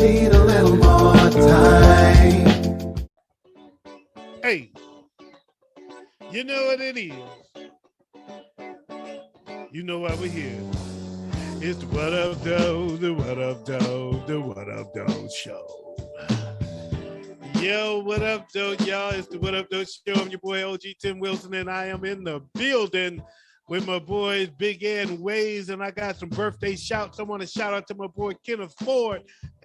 need a little more time. Hey, you know what it is. You know why we're here. It's the What Up Doe, the What Up Doe, the What Up Doe Show. Yo, what up, Doe, y'all? It's the What Up Doe Show. I'm your boy OG Tim Wilson, and I am in the building with my boys Big Ed and Waze, and I got some birthday shouts. I want to shout out to my boy Kenneth Ford,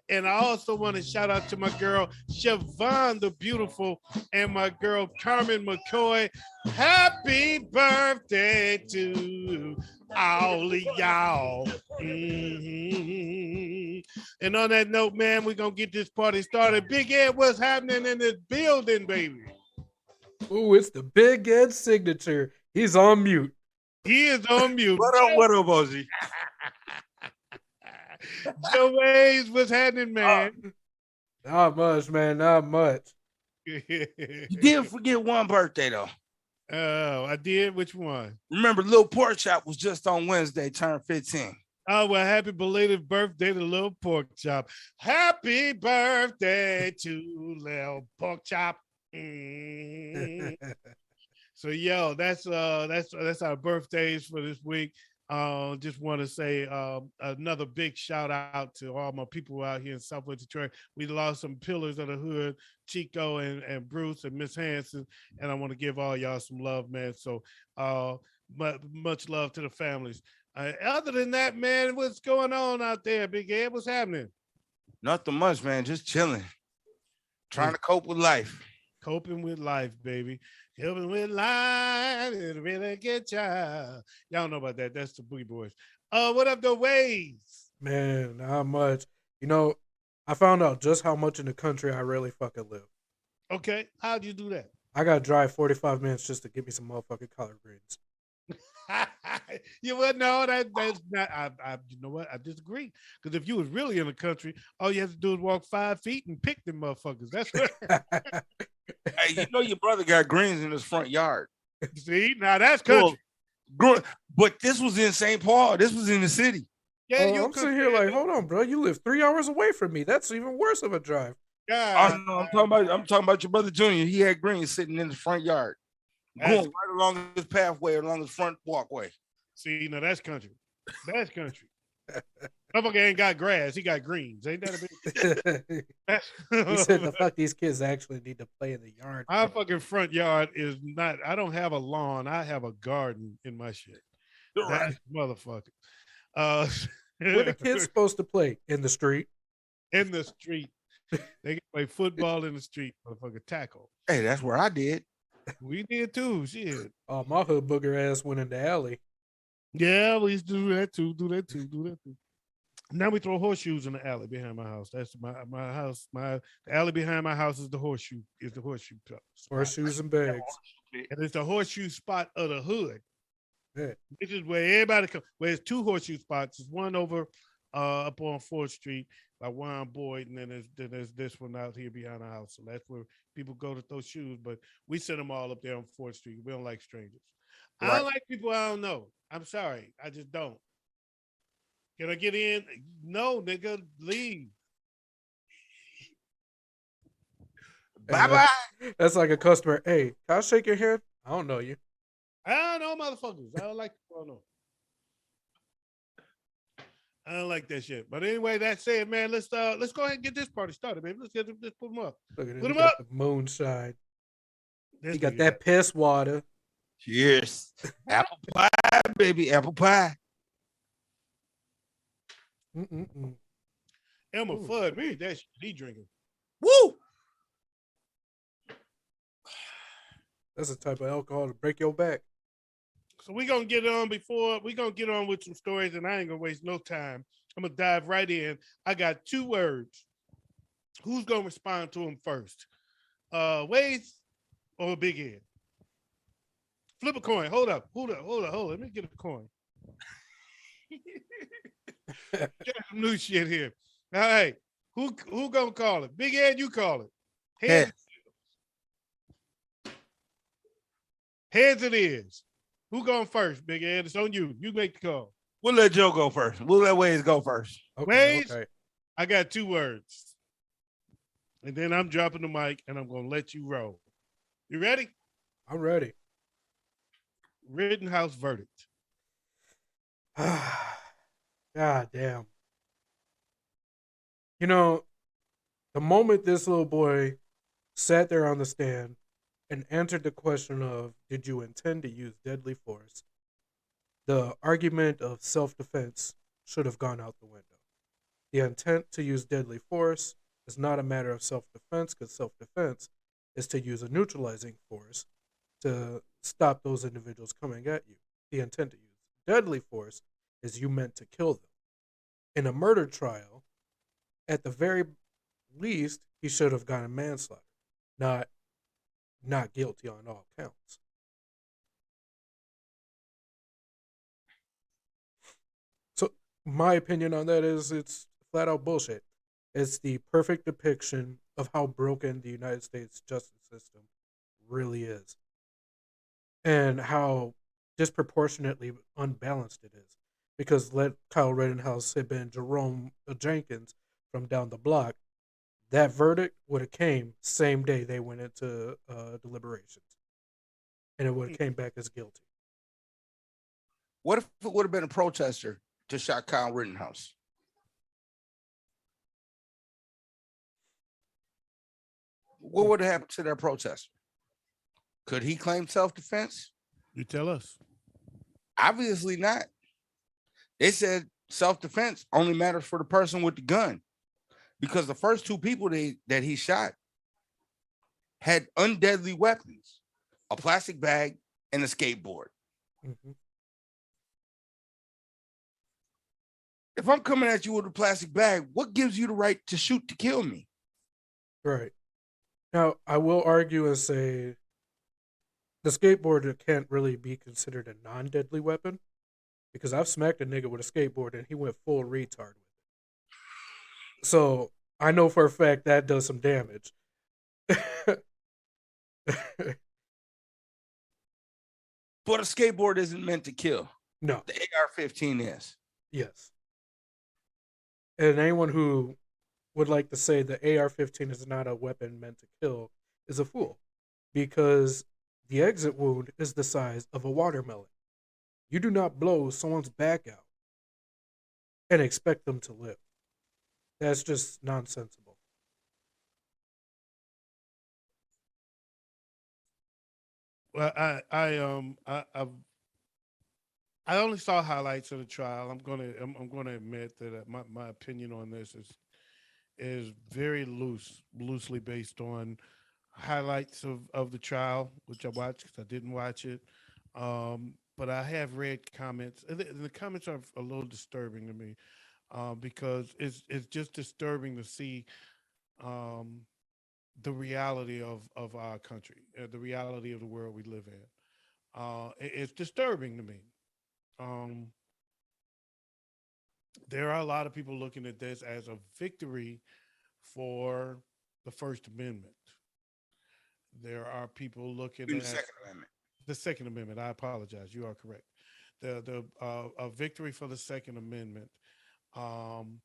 and I also want to shout out to my girl Siobhan the Beautiful and my girl Carmen McCoy. Happy birthday to all of y'all. Mm-hmm. And on that note, man, we're going to get this party started. Big Ed, what's happening in this building, baby? Ooh, it's the Big Ed signature. He's on mute. He is on mute. What up, OG? Joe Waze, what's happening, man? Not much, man. Not much. You didn't forget one birthday, though. Oh, I did? Which one? Remember, Lil Pork Chop was just on Wednesday, turned 15. Oh, well, happy belated birthday to Lil Pork Chop. Happy birthday to Lil Pork Chop. Mm. So, yo, that's our birthdays for this week. Just want to say another big shout out to all my people out here in Southwest Detroit. We lost some pillars of the hood, Chico and Bruce and Miss Hanson, and I want to give all y'all some love, man. So much love to the families. Other than that, man, what's going on out there, Big Ed? What's happening? Nothing much, man. Just chilling. Trying to cope with life. Coping with life, baby. Coping with life is a really good job. Y'all know about that. That's the Boogie Boys. What up, the Ways? Man, not much. You know, I found out just how much in the country I really fucking live. Okay, how'd you do that? I got to drive 45 minutes just to get me some motherfucking collard greens. You would know that's not. You know what? I disagree. Because if you was really in the country, all you have to do is walk 5 feet and pick them motherfuckers. That's what. Hey, you know your brother got greens in his front yard. See, now that's country. But this was in St. Paul. This was in the city. Yeah, I'm sitting here like, hold on, bro. You live 3 hours away from me. That's even worse of a drive. God. I'm talking about your brother Junior. He had greens sitting in the front yard, going right along his pathway, along his front walkway. See, now that's country. That's country. Motherfucker ain't got grass. He got greens. Ain't that a big? He said the fuck these kids actually need to play in the yard. My fucking front yard is not. I don't have a lawn. I have a garden in my shit. Right. Motherfucker. Where the kids supposed to play? In the street. In the street. They can play football in the street. Motherfucker tackle. Hey, that's where I did. We did too. Shit. Oh, my hood booger ass went in the alley. Yeah, we used to do that too. Now we throw horseshoes in the alley behind my house. That's my house. The alley behind my house is the horseshoe. Spot. Horseshoes and bags. And it's the horseshoe spot of the hood. Yeah. This is where everybody comes. Well, there's 2 horseshoe spots. There's one over up on 4th Street by Warren Boyd, and then there's this one out here behind our house. So that's where people go to throw shoes. But we send them all up there on 4th Street. We don't like strangers. Right. I don't like people I don't know. I'm sorry. I just don't. Can I get in? No, nigga, leave. Bye-bye. That's like a customer. Hey, can I shake your hand? I don't know you. I don't know motherfuckers. I don't like people I don't know. I don't like that shit. But anyway, that said, man, let's go ahead and get this party started, baby. Let's put them up. Look at him. Put them up. The moonshine. He got that piss water. Cheers. Apple pie, baby. Apple pie. Elmer Fudd, me, that shit he drinking. Woo! That's the type of alcohol to break your back. So we're going to get on with some stories, and I ain't going to waste no time. I'm going to dive right in. I got 2 words. Who's going to respond to them first? Waze or Big Ed? Flip a coin. Hold up. Let me get a coin. Got some new shit here. All right. Who going to call it? Big Ed, you call it. Heads it is. Who going first, Big Ed? It's on you. You make the call. We'll let Joe go first. We'll let Waze go first. Okay, Waze? Okay. I got 2 words. And then I'm dropping the mic and I'm going to let you roll. You ready? I'm ready. Rittenhouse verdict. God damn. You know, the moment this little boy sat there on the stand and answered the question of, did you intend to use deadly force? The argument of self-defense should have gone out the window. The intent to use deadly force is not a matter of self-defense, because self-defense is to use a neutralizing force to stop those individuals coming at you. The intent to use deadly force is you meant to kill them. In a murder trial, at the very least, he should have gotten manslaughter, not guilty on all counts. So my opinion on that is it's flat out bullshit. It's the perfect depiction of how broken the United States justice system really is, and how disproportionately unbalanced it is. Because let Kyle Rittenhouse had been Jerome Jenkins from down the block, that verdict would have came same day they went into deliberations, and it would have came back as guilty. What if it would have been a protester to shot Kyle Rittenhouse? What would have happened to that protester? Could he claim self-defense? You tell us. Obviously not. They said self-defense only matters for the person with the gun, because the first 2 people that he shot had undeadly weapons, a plastic bag and a skateboard. Mm-hmm. If I'm coming at you with a plastic bag, what gives you the right to shoot to kill me? Right. Now, I will argue and say the skateboard can't really be considered a non-deadly weapon, because I've smacked a nigga with a skateboard and he went full retard with it. So I know for a fact that does some damage. But a skateboard isn't meant to kill. No. The AR-15 is. Yes. And anyone who would like to say the AR-15 is not a weapon meant to kill is a fool, because the exit wound is the size of a watermelon. You do not blow someone's back out and expect them to live. That's just nonsensical. Well, I only saw highlights of the trial. I'm gonna admit that my opinion on this is very loosely based on highlights of the trial, which I watched because I didn't watch it. But I have read comments, and the comments are a little disturbing to me, because it's just disturbing to see um, the reality of our country, the reality of the world we live in. It's disturbing to me. Um, there are a lot of people looking at this as a victory for the First Amendment. There are people looking In at the Second Amendment. the Second Amendment. I apologize. You are correct. The a victory for the Second Amendment. Um,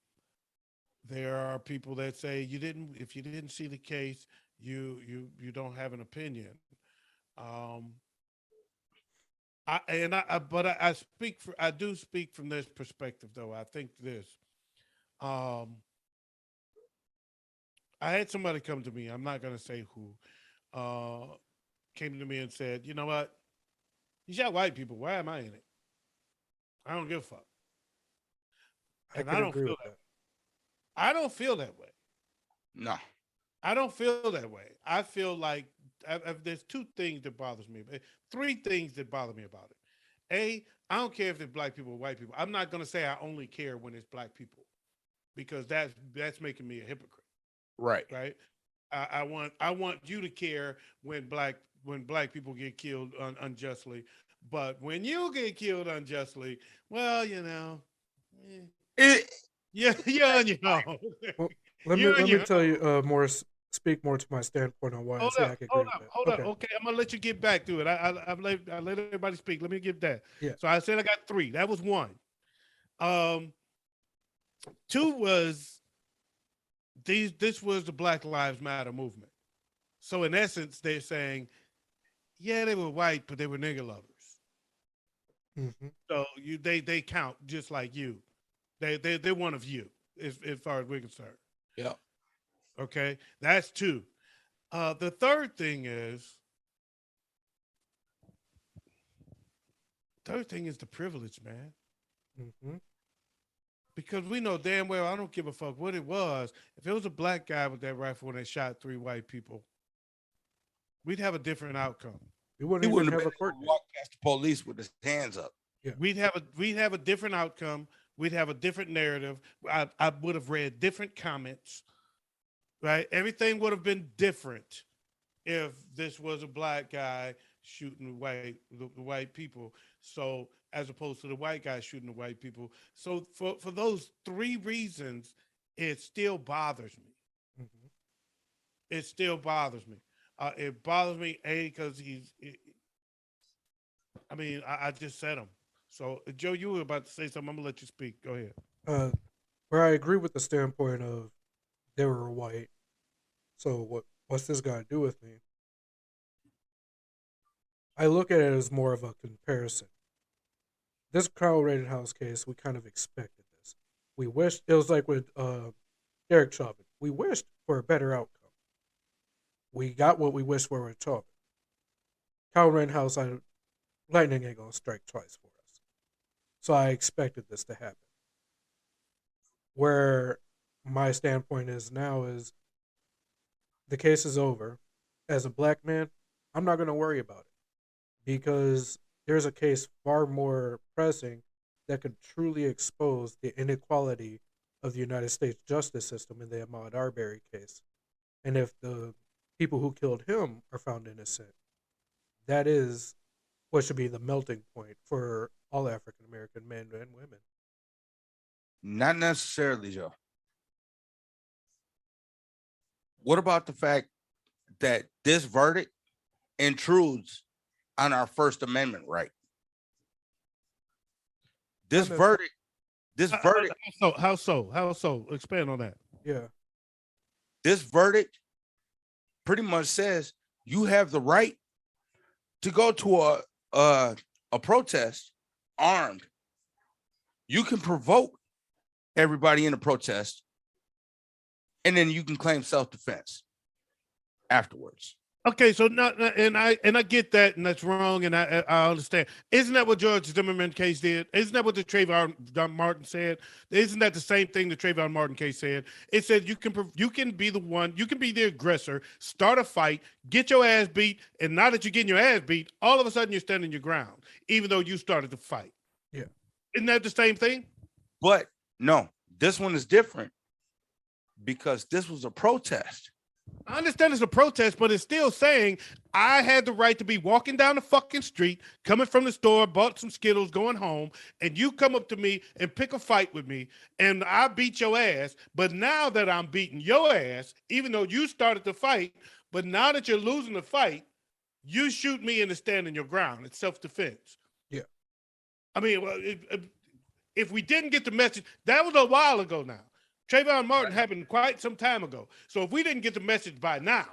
there are people that say you didn't. If you didn't see the case, you don't have an opinion. Um, I speak for I do speak from this perspective though. I think this. Um, I had somebody come to me. I'm not going to say who. Uh, came to me and said, "You know what? You shot white people. Why am I in it? I don't give a fuck." I And can I don't agree feel with that. that. I don't feel that way. No. I don't feel that way. I feel like there's 2 things that bothers me. 3 things that bother me about it. I don't care if it's black people or white people. I'm not going to say I only care when it's black people, because that's making me a hypocrite, Right. right? I want you to care when black people get killed unjustly, but when you get killed unjustly, well, eh, It, you're on your own. Well, let me You're on let me your tell own. you speak more to my standpoint on why I Hold say up, I can agree hold with up, that. hold up. Okay. Okay, I'm gonna let you get back to it. I let everybody speak. Let me give that. Yeah. So I said I got 3. That was 1. 2 was this was the Black Lives Matter movement. So in essence, they're saying, yeah, they were white, but they were nigger lovers. Mm-hmm. So they count just like you. They're one of you as far as we're concerned. Yeah. Okay, that's two. The third thing is the privilege, man. Mm-hmm. Because we know damn well I don't give a fuck what it was. If it was a black guy with that rifle and they shot 3 white people, we'd have a different outcome. We He wouldn't even wouldn't have have been a court able to date. walk past the police with his hands up. Yeah. We'd have a different outcome. We'd have a different narrative. I would have read different comments. Right, everything would have been different if this was a black guy shooting the white people. So as opposed to the white guy shooting the white people. So for those 3 reasons, it still bothers me. Mm-hmm. It still bothers me. It bothers me because I just said him. So Joe, you were about to say something. I'm gonna let you speak. Go ahead. Where I agree with the standpoint of they were white. So what's this got to do with me? I look at it as more of a comparison. This Kyle Rittenhouse case, we kind of expected this. We wished it was like with Derek Chauvin. We wished for a better outcome. We got what we wished for with Chauvin. Kyle Rittenhouse, lightning ain't gonna strike twice for us. So I expected this to happen. Where my standpoint is now is the case is over. As a black man, I'm not gonna worry about it because there's a case far more pressing that could truly expose the inequality of the United States justice system in the Ahmaud Arbery case. And if the people who killed him are found innocent, that is what should be the melting point for all African American men and women. Not necessarily, Joe. What about the fact that this verdict intrudes on our First Amendment right? This Not verdict, this verdict, How so? Expand on that. Yeah. this verdict pretty much says you have the right to go to a protest armed. You can provoke everybody in a protest, and then you can claim self-defense afterwards. Okay, so and I get that, and that's wrong, and I understand. Isn't that what George Zimmerman case did? Isn't that what the Trayvon Martin said? Isn't that the same thing the Trayvon Martin case said? It said you can be the one, you can be the aggressor, start a fight, get your ass beat, and now that you're getting your ass beat, all of a sudden you're standing your ground, even though you started the fight. Yeah. Isn't that the same thing? But no, this one is different because this was a protest. I understand it's a protest, but it's still saying I had the right to be walking down the fucking street, coming from the store, bought some Skittles, going home, and you come up to me and pick a fight with me, and I beat your ass. But now that I'm beating your ass, even though you started the fight, but now that you're losing the fight, you shoot me in the standing your ground. It's self-defense. Yeah. I mean, if we didn't get the message, that was a while ago now. Trayvon Martin happened quite some time ago. So if we didn't get the message by now,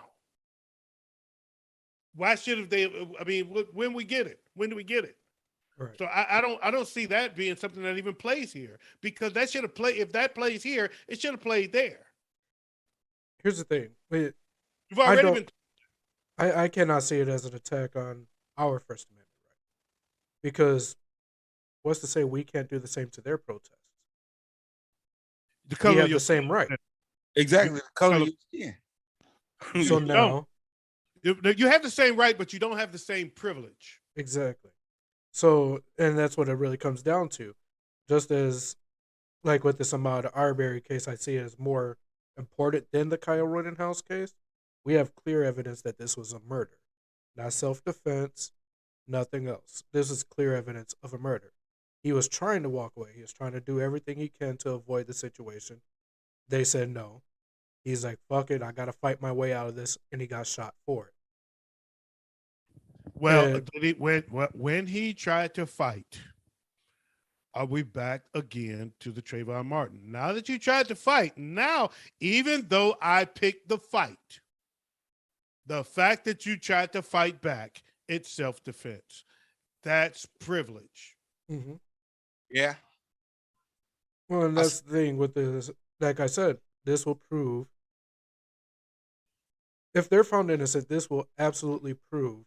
why should have they? I mean, when we get it? When do we get it? Right. So I don't see that being something that even plays here because that should have played. If that plays here, it should have played there. Here's the thing. You've already been. I cannot see it as an attack on our First Amendment right. Because what's to say we can't do the same to their protests? We have the same right. Exactly. The color of your skin. So now you have the same right, but you don't have the same privilege. exactly. So and that's what it really comes down to. Just as like with this Ahmaud Arbery case, I see it as more important than the Kyle Rittenhouse case. We have clear evidence that this was a murder, not self-defense, nothing else. This is clear evidence of a murder. He was trying to walk away. He was trying to do everything he can to avoid the situation. They said no. He's like, fuck it, I got to fight my way out of this, and he got shot for it. Well, when he tried to fight, are we back again to the Trayvon Martin? Now that you tried to fight, now, even though I picked the fight, the fact that you tried to fight back, it's self-defense. That's privilege. Mm-hmm. Yeah. Well, and that's the thing with this. Like I said, this will prove, if they're found innocent, this will absolutely prove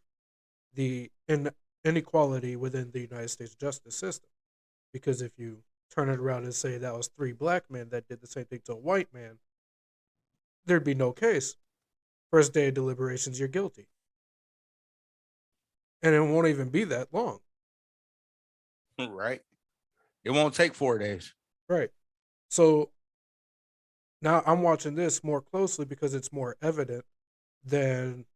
the inequality within the United States justice system. Because if you turn it around and say that was 3 black men that did the same thing to a white man, there'd be no case. First day of deliberations, you're guilty. And it won't even be that long. Right. It won't take 4 days. Right. So now I'm watching this more closely because it's more evident than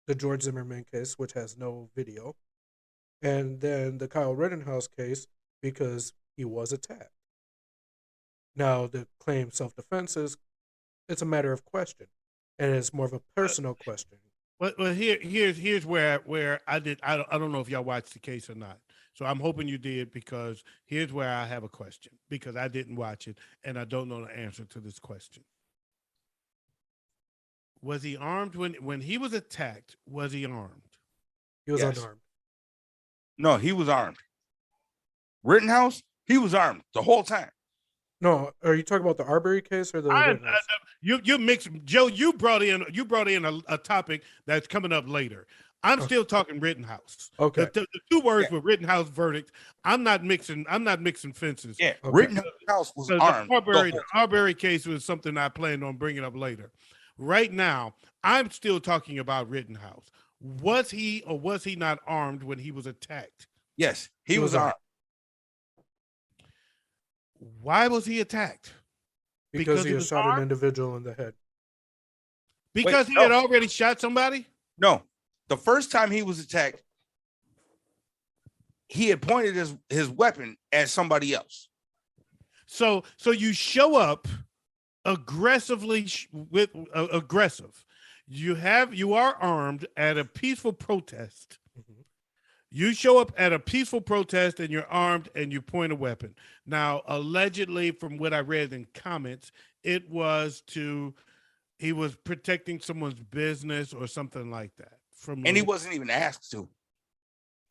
the George Zimmerman case, which has no video, and then the Kyle Rittenhouse case because he was attacked. Now, the claim self-defense it's a matter of question, and it's more of a personal question. Well, here's where I don't know if y'all watched the case or not. So I'm hoping you did, because here's where I have a question, because I didn't watch it and I don't know the answer to this question. Was he armed when he was attacked? Was he armed? He was Yes. unarmed. No, he was armed. Rittenhouse, he was armed the whole time. No, are you talking about the Arbery case or the Rittenhouse? You mixed, Joe. You brought in a topic that's coming up later. I'm still talking Rittenhouse. Okay. The 2 words were Rittenhouse verdict. I'm not mixing fences. Yeah, Okay. Rittenhouse was armed. The Arbery case was something I planned on bringing up later. Right now, I'm still talking about Rittenhouse. Was he or was he not armed when he was attacked? Yes, he was armed. Why was he attacked? Because he had was shot armed? an individual in the head. Because he had already shot somebody? No, the first time he was attacked, he had pointed his weapon at somebody else. So you show up aggressively aggressive. You are armed at a peaceful protest. Mm-hmm. You show up at a peaceful protest and you're armed and you point a weapon. Now, allegedly, from what I read in comments, he was protecting someone's business or something like that. And he wasn't even asked to.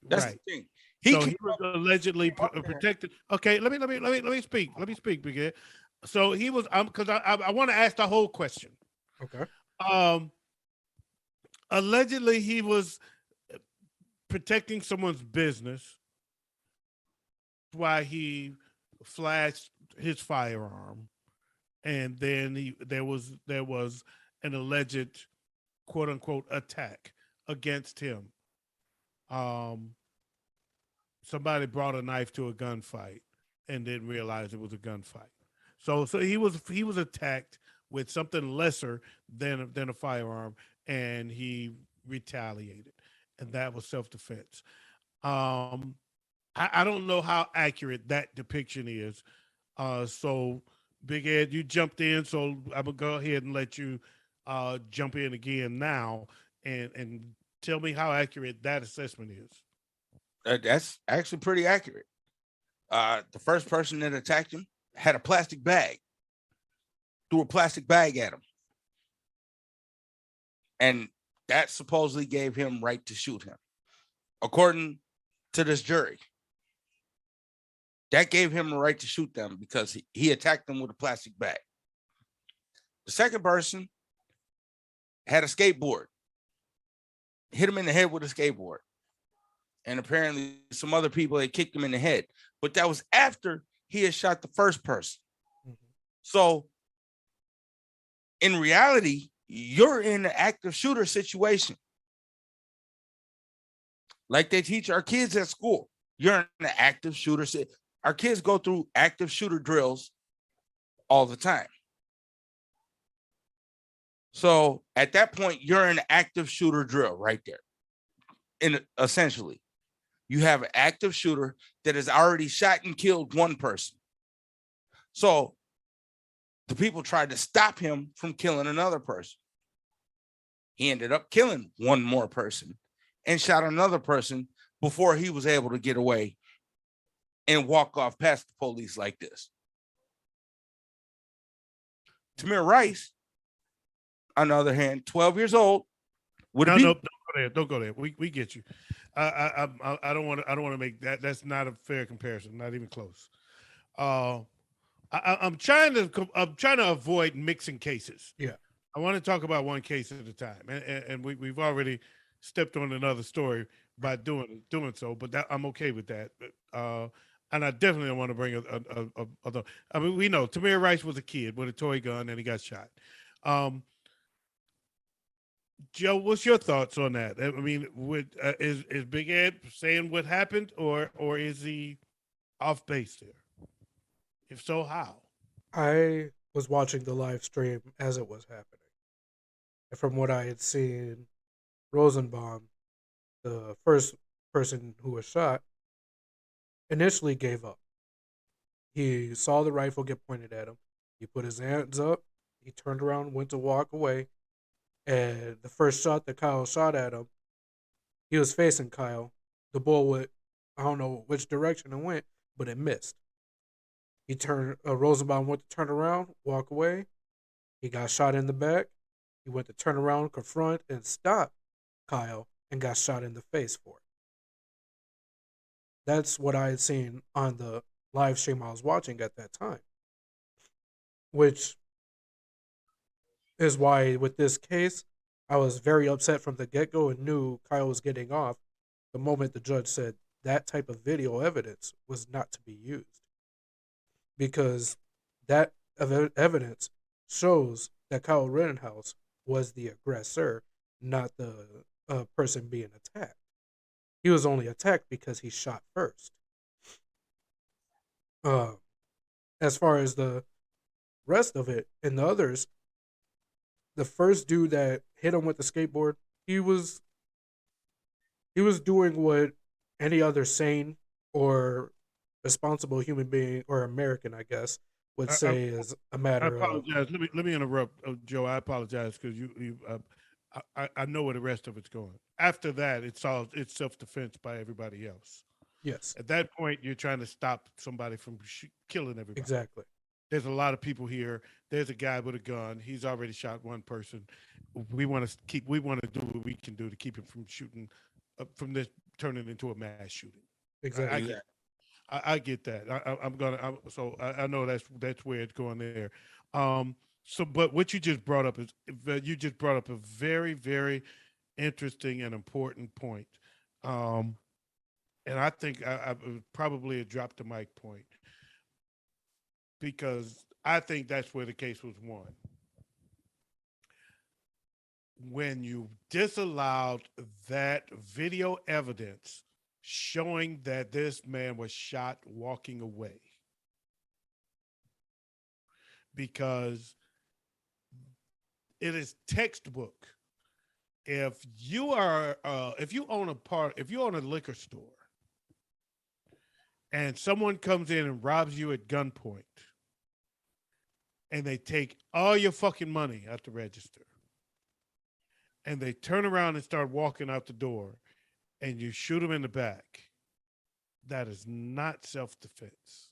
That's right. the thing. He was allegedly protected. Okay, let me speak. Let me speak, because so he was because I want to ask the whole question. Okay. Allegedly he was protecting someone's business while he flashed his firearm, and then there was an alleged quote unquote attack against him. Somebody brought a knife to a gunfight and didn't realize it was a gunfight. So he was attacked with something lesser than a firearm, and he retaliated, and that was self-defense. I don't know how accurate that depiction is. So Big Ed, you jumped in, so I'm gonna go ahead and let you jump in again now and tell me how accurate that assessment is. That's actually pretty accurate. The first person that attacked him had a plastic bag, threw a plastic bag at him, and that supposedly gave him right to shoot him. According to this jury, that gave him a right to shoot them because he attacked them with a plastic bag. The second person had a skateboard, hit him in the head with a skateboard. And apparently some other people had kicked him in the head. But that was after he had shot the first person. Mm-hmm. So in reality, you're in an active shooter situation. Like they teach our kids at school. You're in an active shooter. Our kids go through active shooter drills all the time. So at that point, you're in an active shooter drill right there. And essentially, you have an active shooter that has already shot and killed one person. So the people tried to stop him from killing another person. He ended up killing one more person and shot another person before he was able to get away and walk off past the police like this. Tamir Rice, on the other hand, 12 years old, would No, be. no, don't go there. Don't go there. We get you. I don't want to. I don't want to make that. That's not a fair comparison. Not even close. Uh, I'm trying to. I'm trying to avoid mixing cases. Yeah. I want to talk about one case at a time, and we've already stepped on another story by doing so. But I'm okay with that. And I definitely don't want to bring a I mean, we know Tamir Rice was a kid with a toy gun and he got shot. Joe, what's your thoughts on that? I mean, is Big Ed saying what happened, or is he off base there? If so, how? I was watching the live stream as it was happening. And from what I had seen, Rosenbaum, the first person who was shot, initially gave up. He saw the rifle get pointed at him. He put his hands up. He turned around, went to walk away. And the first shot that Kyle shot at him, he was facing Kyle. The bullet, I don't know which direction it went, but it missed. He turned, Rosenbaum went to turn around, walk away. He got shot in the back. He went to turn around, confront, and stop Kyle, and got shot in the face for it. That's what I had seen on the live stream I was watching at that time, which is why with this case, I was very upset from the get go and knew Kyle was getting off the moment the judge said that type of video evidence was not to be used. Because that evidence shows that Kyle Rittenhouse was the aggressor, not the person being attacked. He was only attacked because he shot first. As far as the rest of it and the others, the first dude that hit him with the skateboard, he was doing what any other sane or responsible human being or American, I guess, would say is a I matter of. apologize. Let me interrupt, Joe. I apologize because I know where the rest of it's going. After that, it's self defense by everybody else. Yes, At that point, you're trying to stop somebody from killing everybody. exactly. There's a lot of people here. There's a guy with a gun. He's already shot one person. We want to keep. We want to do what we can do to keep him from shooting, from this turning into a mass shooting. Exactly. I get that. I know that's where it's going there. But what you just brought up is a very, very interesting and important point. And I think I probably a drop the mic point because I think that's where the case was won. When you disallowed that video evidence showing that this man was shot walking away, because it is textbook. If you own a liquor store and someone comes in and robs you at gunpoint and they take all your fucking money out the register and they turn around and start walking out the door and you shoot them in the back, that is not self-defense.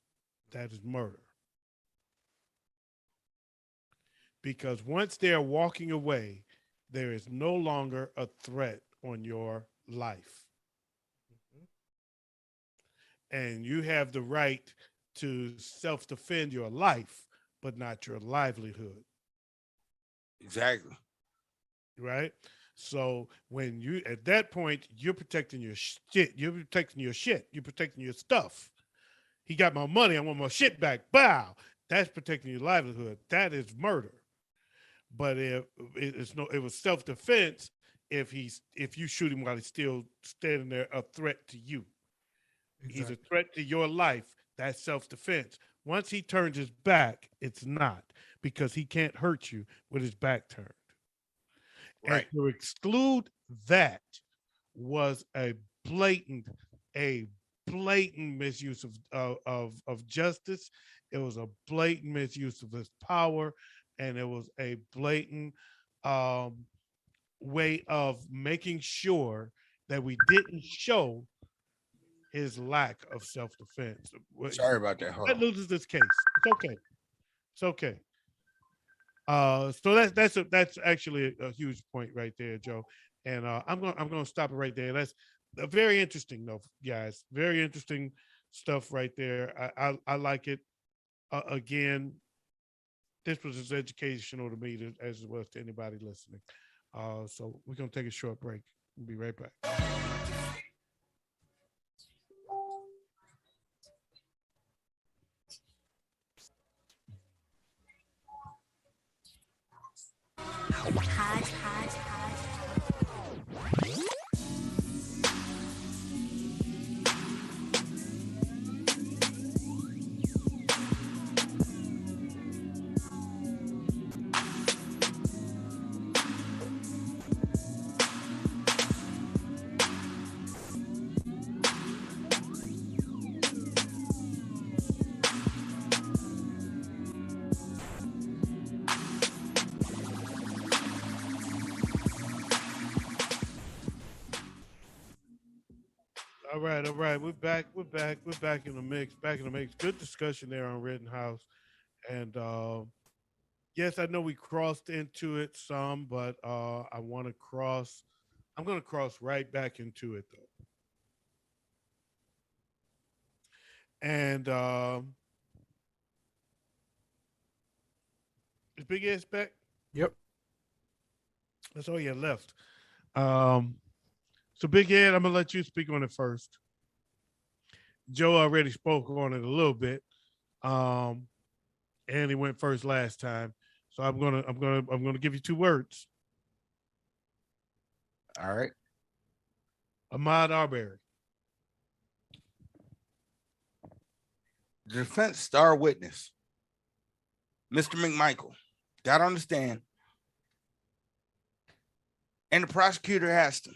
That is murder. Because once they're walking away, there is no longer a threat on your life. And you have the right to self-defend your life, but not your livelihood. Exactly. Right? So when you at that point, you're protecting your shit. You're protecting your shit. You're protecting your stuff. He got my money. I want my shit back. Bow. That's protecting your livelihood. That is murder. But if it was self-defense if you shoot him while he's still standing there, a threat to you. Exactly. He's a threat to your life. That's self-defense. Once he turns his back, it's not, because he can't hurt you with his back turned. Right. And to exclude that was blatant, a blatant misuse of justice. It was a blatant misuse of his power, and it was a blatant way of making sure that we didn't show his lack of self-defense. Sorry about that. Hold That on. loses this case. It's okay. It's okay. So that's actually a huge point right there, Joe. And I'm gonna stop it right there. That's very interesting, though, guys. Very interesting stuff right there. I like it. Again, this was as educational to me as it was to anybody listening. So we're gonna take a short break. We'll be right back. All right, all right. We're back. We're back. We're back in the mix. Back in the mix. Good discussion there on Rittenhouse. And yes, I know we crossed into it some, but I want to cross. I'm going to cross right back into it though. And is Big Ed's back? Yep. That's all you had left. Um, so Big Ed, I'm gonna let you speak on it first. Joe already spoke on it a little bit. Um, and he went first last time. So I'm gonna give you 2 words. All right. Ahmaud Arbery. The defense star witness, Mr. McMichael, got on the stand, and the prosecutor asked him.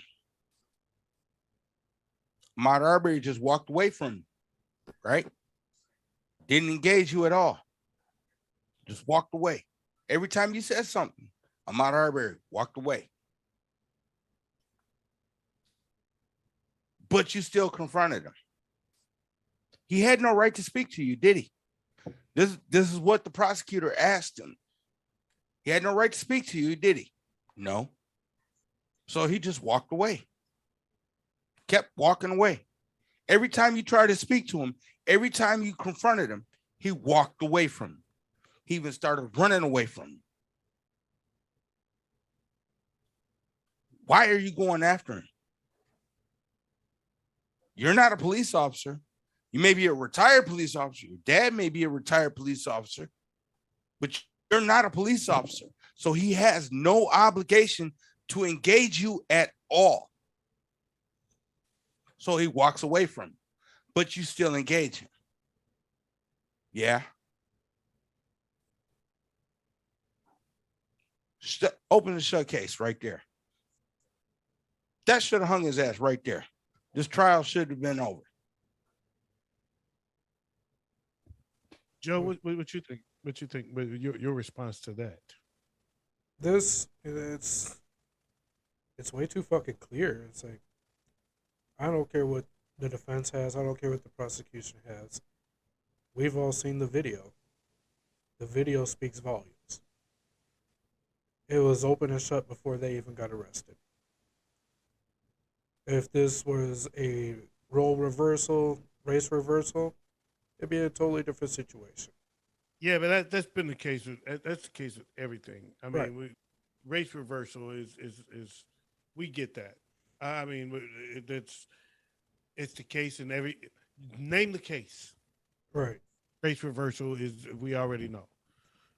Ahmaud Arbery just walked away from him, right? Didn't engage you at all. Just walked away. Every time you said something, Ahmaud Arbery walked away. But you still confronted him. He had no right to speak to you, did he? This is what the prosecutor asked him. He had no right to speak to you, did he? No. So he just walked away. Kept walking away. Every time you tried to speak to him, every time you confronted him, he walked away from you. He even started running away from you. Why are you going after him? You're not a police officer. You may be a retired police officer. Your dad may be a retired police officer, but you're not a police officer. So he has no obligation to engage you at all. So he walks away from you, but you still engage him. Yeah. Open the shut case right there. That should have hung his ass right there. This trial should have been over. Joe, what you think? What you think? Your response to that? It's way too fucking clear. It's like, I don't care what the defense has. I don't care what the prosecution has. We've all seen the video. The video speaks volumes. It was open and shut before they even got arrested. If this was a role reversal, race reversal, it'd be a totally different situation. Yeah, but that's been the case that's the case with everything. I mean, Right. Race reversal is we get that. I mean, it's the case in every name the case. Right. Race reversal is we already know.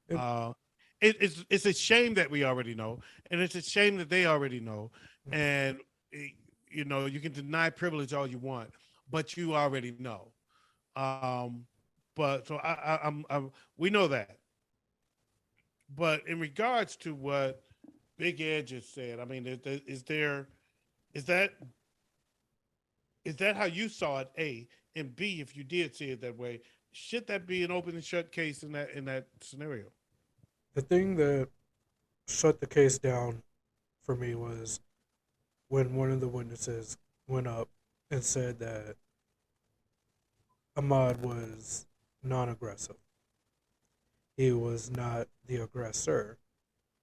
It- It's a shame that we already know, and it's a shame that they already know, and you can deny privilege all you want, but you already know. But so we know that. But in regards to what Big Ed just said, I mean, is that how you saw it? A, and B, if you did see it that way, should that be an open and shut case in that scenario? The thing that shut the case down for me was when one of the witnesses went up and said that Ahmaud was non-aggressive. He was not the aggressor.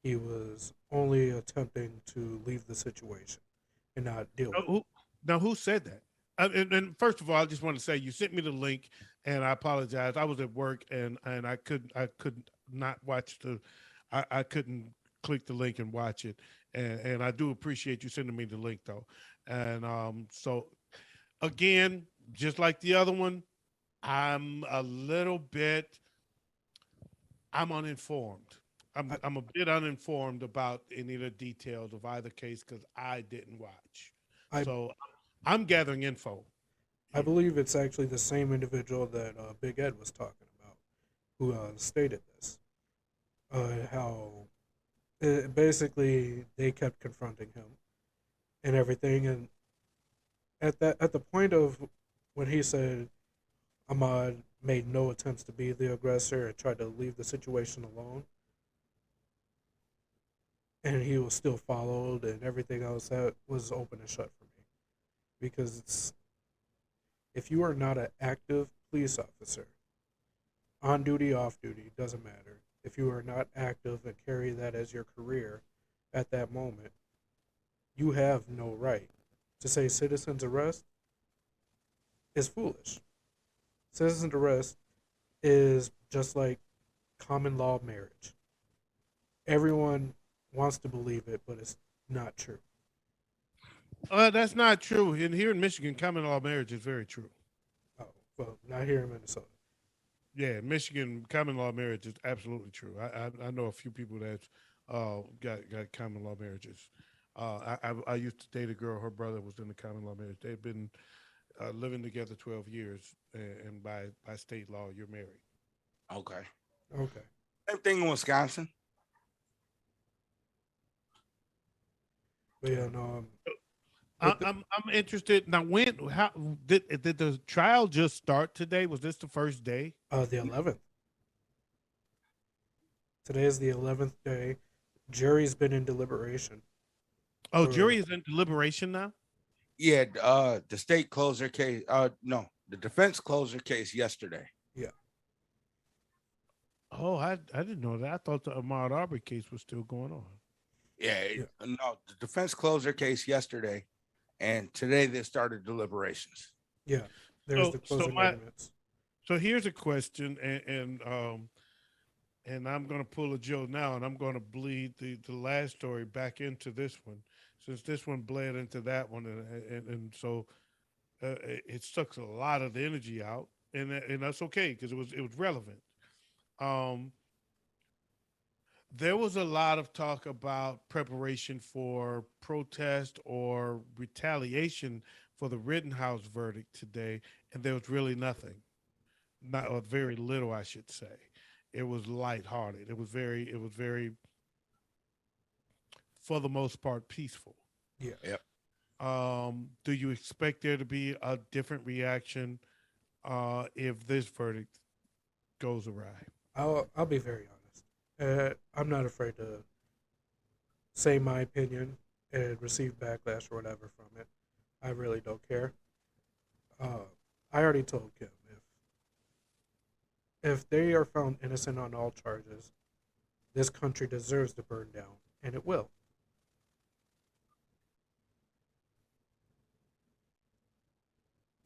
He was only attempting to leave the situation and not deal Now, with it. who said that? And first of all, I just want to say you sent me the link, and I apologize. I was at work, and I could not watch I couldn't click the link and watch it, and I do appreciate you sending me the link though. And so again, just like the other one, I'm a little bit I'm uninformed. I, I'm a bit uninformed about any of the details of either case because I didn't watch. I So I'm gathering info. I believe it's actually the same individual that Big Ed was talking about, who stated this. How basically they kept confronting him and everything, and at the point of when he said Ahmad made no attempts to be the aggressor and tried to leave the situation alone, and he was still followed and everything else, that was open and shut for me because it's if you are not an active police officer, on duty, off duty, doesn't matter. If you are not active and carry that as your career at that moment, you have no right to say citizens arrest is foolish. Citizens arrest is just like common law marriage. Everyone wants to believe it, but it's not true. That's not true. And here in Michigan, common law marriage is very true. Oh, well, not here in Minnesota. Yeah, Michigan common law marriage is absolutely true. I know a few people that got common law marriages. I used to date a girl. Her brother was in the common law marriage. They've been living together 12 years, and by state law, you're married. Okay. Okay. Same thing in Wisconsin. But yeah, no, I, with the, I'm interested now. How did the trial just start today? Was this the first day? the 11th. Today is the 11th day. Jury's been in deliberation Oh, for, jury is in deliberation now. Yeah, the state closed their case. No, the defense closed their case yesterday. yeah. Oh, I didn't know that. I thought the Ahmaud Arbery case was still going on. Yeah, Yeah. no, the defense closed their case yesterday, and today they started deliberations. Yeah. There's the So closing my arguments. so here's a question, and I'm going to pull a Joe now, and I'm going to bleed the last story back into this one, since this one bled into that one, and so it sucks a lot of the energy out, and that's okay because it was relevant. Um, there was a lot of talk about preparation for protest or retaliation for the Rittenhouse verdict today, and there was really nothing, not or very little, I should say. It was lighthearted. It was very, for the most part, peaceful. Yeah. Yep. Do you expect there to be a different reaction if this verdict goes awry? I'll be very honest. I'm not afraid to say my opinion and receive backlash or whatever from it. I really don't care. Uh, I already told Kim if they are found innocent on all charges, this country deserves to burn down, and it will.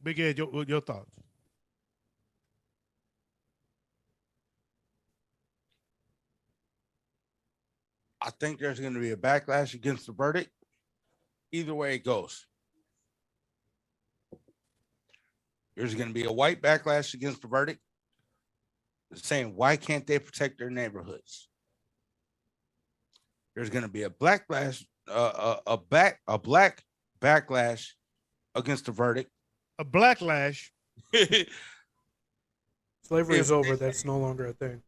Big Ed, your thoughts? I think there's going to be a backlash against the verdict. Either way it goes, there's going to be a white backlash against the verdict, saying why can't they protect their neighborhoods? There's going to be a backlash, a black backlash against the verdict. A blacklash. Slavery if is over. That's no longer a thing.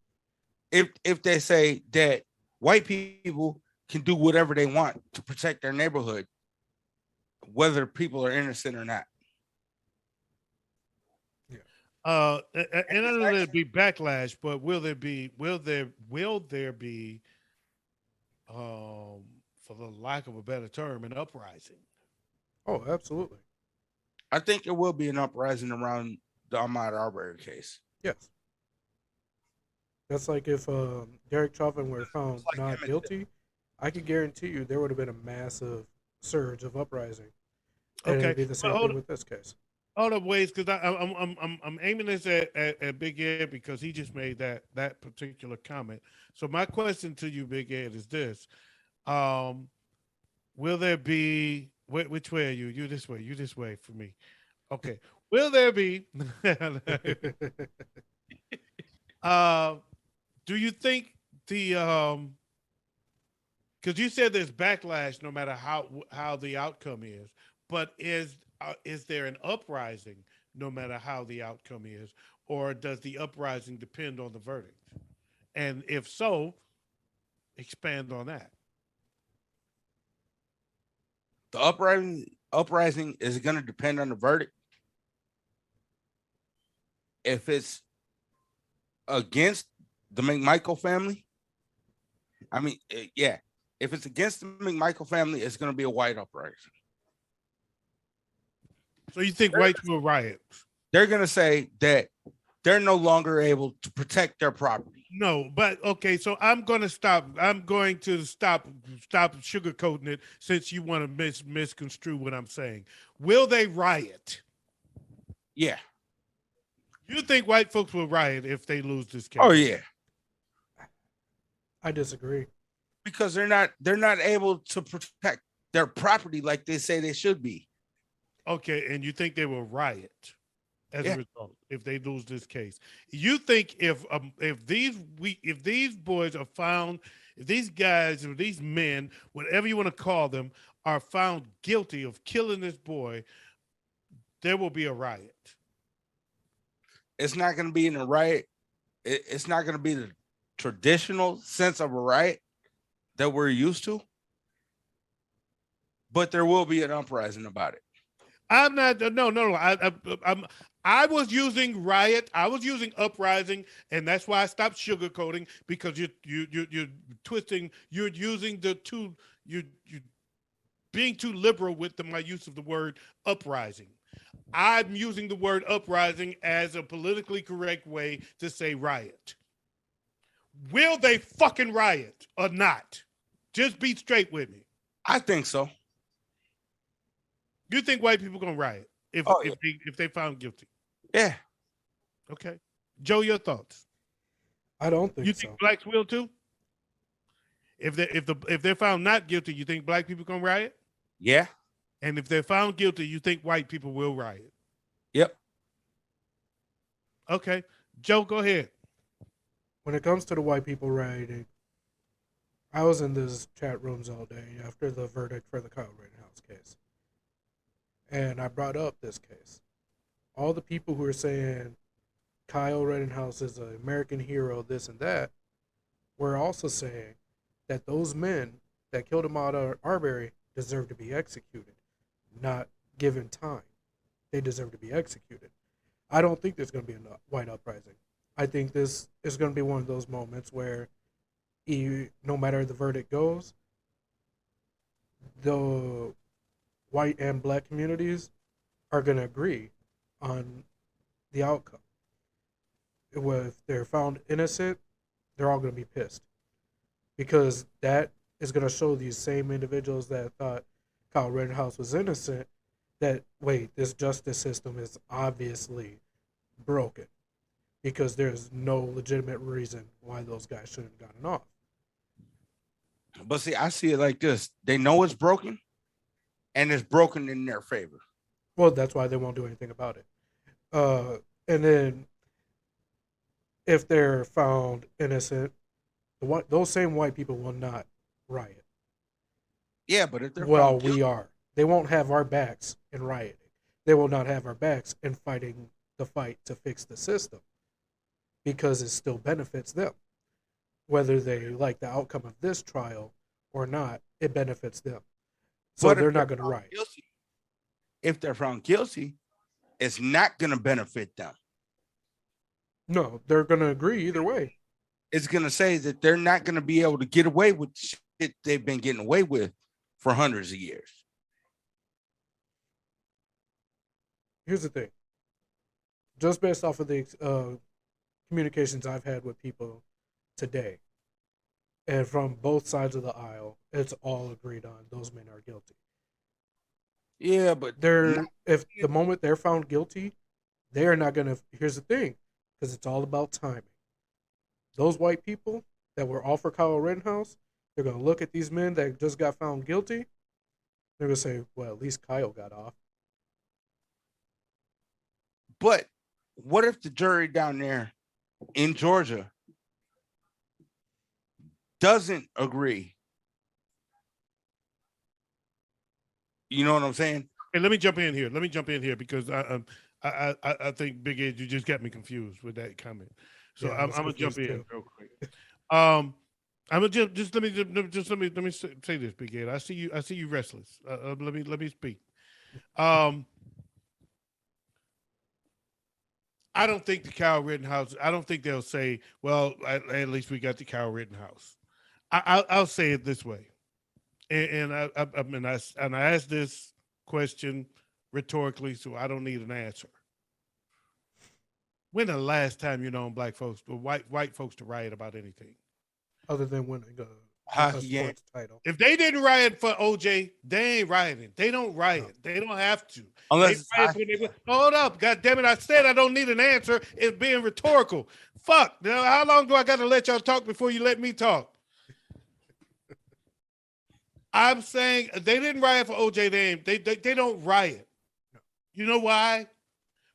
if they say that white people can do whatever they want to protect their neighborhood, whether people are innocent or not. Yeah. And I know there'd be backlash, but will there be for the lack of a better term, an uprising? Oh, absolutely. I think there will be an uprising around the Ahmaud Arbery case. Yes. That's like if Derek Chauvin were found It's like not Emmett Till. guilty, I could guarantee you there would have been a massive surge of uprising, and Okay, it'd be the same thing with this case. hold up, ways, because I'm aiming this at Big Ed because he just made that particular comment. So my question to you, Big Ed, is this: will there be which way are you? You this way. You this way for me. Okay. Will there be? uh, do you think the because you said there's backlash no matter how the outcome is, but is there an uprising no matter how the outcome is, or does the uprising depend on the verdict? And if so, expand on that. The uprising is going to depend on the verdict. If it's against the McMichael family, I mean, yeah. If it's against the McMichael family, it's going to be a white uprising. So you think whites will riot? They're going to say that they're no longer able to protect their property. No, but okay. So I'm going to stop. I'm going to stop sugarcoating it since you want to misconstrue what I'm saying. Will they riot? Yeah. You think white folks will riot if they lose this case? Oh yeah. I disagree. Because they're not able to protect their property like they say they should be. Okay, and you think they will riot as a result if they lose this case? You think if these boys are found, if these guys or these men, whatever you want to call them, are found guilty of killing this boy, there will be a riot? It's not going to be in a riot. It's not going to be the traditional sense of a riot that we're used to, but there will be an uprising about it. I'm not. No. I was using riot. I was using uprising, and that's why I stopped sugarcoating, because you're twisting. You're using the two. You're being too liberal with my use of the word uprising. I'm using the word uprising as a politically correct way to say riot. Will they fucking riot or not? Just be straight with me. I think so. You think white people gonna riot if they found guilty? Yeah. Okay, Joe, your thoughts? I don't think You so. think blacks will too? If they're found not guilty, you think black people gonna riot? Yeah. And if they're found guilty, you think white people will riot? Yep. Okay, Joe, go ahead. When it comes to the white people rioting, I was in these chat rooms all day after the verdict for the Kyle Rittenhouse case. And I brought up this case. All the people who are saying Kyle Rittenhouse is an American hero, this and that, were also saying that those men that killed Ahmaud Arbery deserve to be executed, not given time. They deserve to be executed. I don't think there's going to be a white uprising. I think this is going to be one of those moments where no matter the verdict goes, the white and black communities are going to agree on the outcome. If they're found innocent, they're all going to be pissed, because that is going to show these same individuals that thought Kyle Rittenhouse was innocent that, wait, this justice system is obviously broken, because there's no legitimate reason why those guys shouldn't have gotten off. But see, I see it like this. They know it's broken, and it's broken in their favor. Well, that's why they won't do anything about it. And then if they're found innocent, those same white people will not riot. Yeah, but if they're well, we are. They won't have our backs in rioting. They will not have our backs in fighting the fight to fix the system, because it still benefits them. Whether they like the outcome of this trial or not, it benefits them. So they're not going to riot. If they're found guilty, it's not going to benefit them. No, they're going to agree either way. It's going to say that they're not going to be able to get away with shit they've been getting away with for hundreds of years. Here's the thing. just based off of the communications I've had with people today, and from both sides of the aisle, it's all agreed on those men are guilty. Yeah, but If the moment they're found guilty, they are not gonna. Here's the thing, because it's all about timing. Those white people that were all for Kyle Rittenhouse, they're gonna look at these men that just got found guilty. They're gonna say, "Well, at least Kyle got off." but what if the jury down there in Georgia doesn't agree? You know what I'm saying? Hey, let me jump in here. Let me jump in here because I think Big Ed, you just got me confused with that comment. So Yeah, I I'm was gonna jump in confused, real quick. I'm gonna let me say this, Big Ed. I see you restless. Let me speak. Um, I don't think the Kyle Rittenhouse. I don't think they'll say, "Well, at least we got the Kyle Rittenhouse." I'll say it this way, and I asked this question rhetorically, so I don't need an answer. When the last time you know black folks or white folks to riot about anything? other than winning a Hockey game. sports title. If they didn't riot for OJ, they ain't rioting. They don't riot. They don't have to. Unless it's They riot hockey. when hold up, God damn it! I said I don't need an answer. It's being rhetorical. Fuck. Now, how long do I got to let y'all talk before you let me talk? I'm saying they didn't riot for OJ. They don't riot. You know why?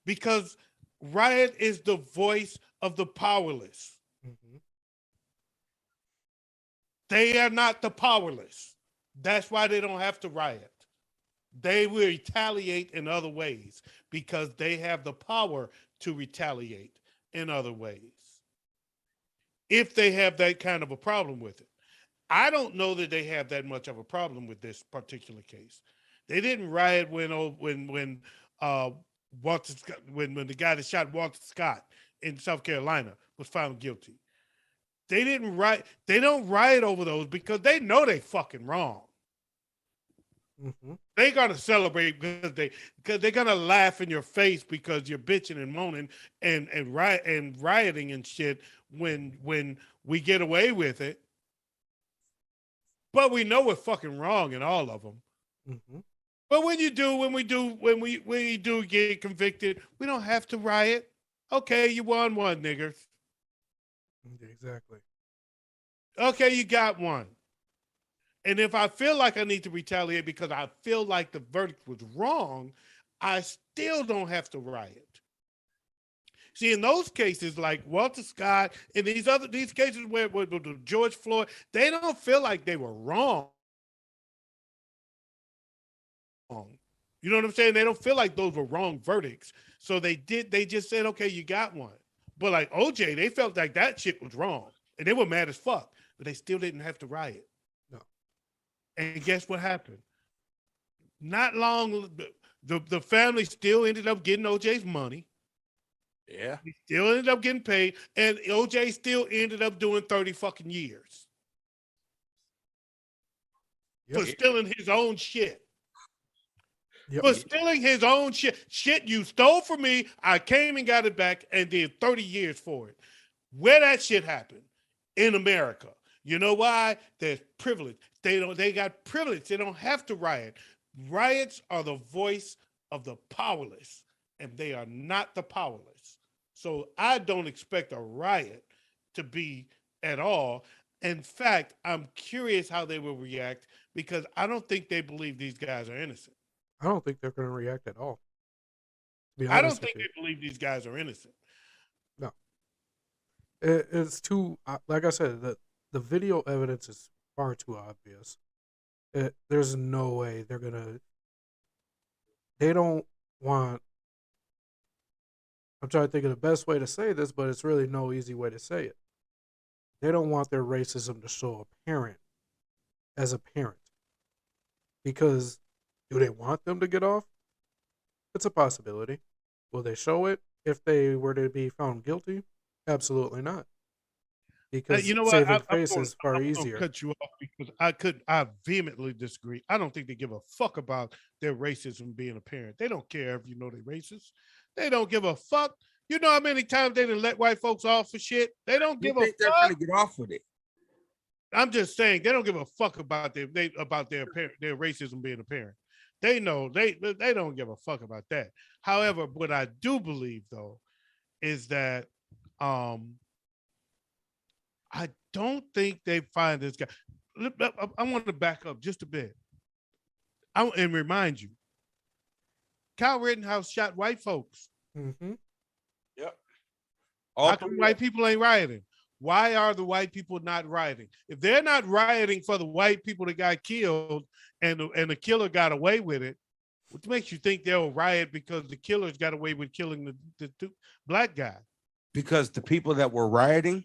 Because riot is the voice of the powerless. Mm-hmm. They are not the powerless. That's why they don't have to riot. They will retaliate in other ways because they have the power to retaliate in other ways. If they have that kind of a problem with it. I don't know that they have that much of a problem with this particular case. They didn't riot when Walter Scott, when the guy that shot Walter Scott in South Carolina was found guilty. They didn't riot. They don't riot over those because they know they fucking wrong. Mm-hmm. They're gonna celebrate because they're gonna laugh in your face because you're bitching and moaning and rioting and shit when we get away with it. But we know we're fucking wrong in all of them. Mm-hmm. But when we do get convicted, we don't have to riot. Okay, you won one, niggers. Exactly. Okay, you got one. And if I feel like I need to retaliate because I feel like the verdict was wrong, I still don't have to riot. See, in those cases, like Walter Scott and these cases where with George Floyd, they don't feel like they were wrong. You know what I'm saying? They don't feel like those were wrong verdicts. So they just said, okay, you got one. But like OJ, they felt like that shit was wrong. And they were mad as fuck. But they still didn't have to riot. No. And guess what happened? Not long, the family still ended up getting OJ's money. Yeah. He still ended up getting paid. And OJ still ended up doing 30 fucking years. Yep. For stealing his own shit. Yep. For stealing his own shit. Shit you stole from me, I came and got it back and did 30 years for it. Where that shit happened? In America. You know why? There's privilege. They got privilege. They don't have to riot. Riots are the voice of the powerless, and they are not the powerless. So I don't expect a riot to be at all. In fact, I'm curious how they will react because I don't think they believe these guys are innocent. I don't think they're going to react at all. To be I don't honest think with they believe these guys are innocent. you. No. It's too, like I said, the video evidence is far too obvious. There's no way they're going to, they don't want, I'm trying to think of the best way to say this, but it's really no easy way to say it. They don't want their racism to show apparent as apparent. Because do they want them to get off? It's a possibility. Will they show it if they were to be found guilty? Absolutely not. Because You know what? saving face I'm is far gonna easier. cut you off because I vehemently disagree. I don't think they give a fuck about their racism being apparent. They don't care if you know they're racist. They don't give a fuck. You know how many times they done let white folks off for shit? They don't You give a think they're fuck. gonna get off with it? I'm just saying they don't give a fuck about their racism being apparent. They know they don't give a fuck about that. However, what I do believe though is that I don't think they find this guy. I want to back up just a bit and remind you, Kyle Rittenhouse shot white folks. Mm-hmm. Yep. How come white people ain't rioting? Why are the white people not rioting? If they're not rioting for the white people that got killed and the killer got away with it, what makes you think they'll riot because the killers got away with killing the black guy? Because the people that were rioting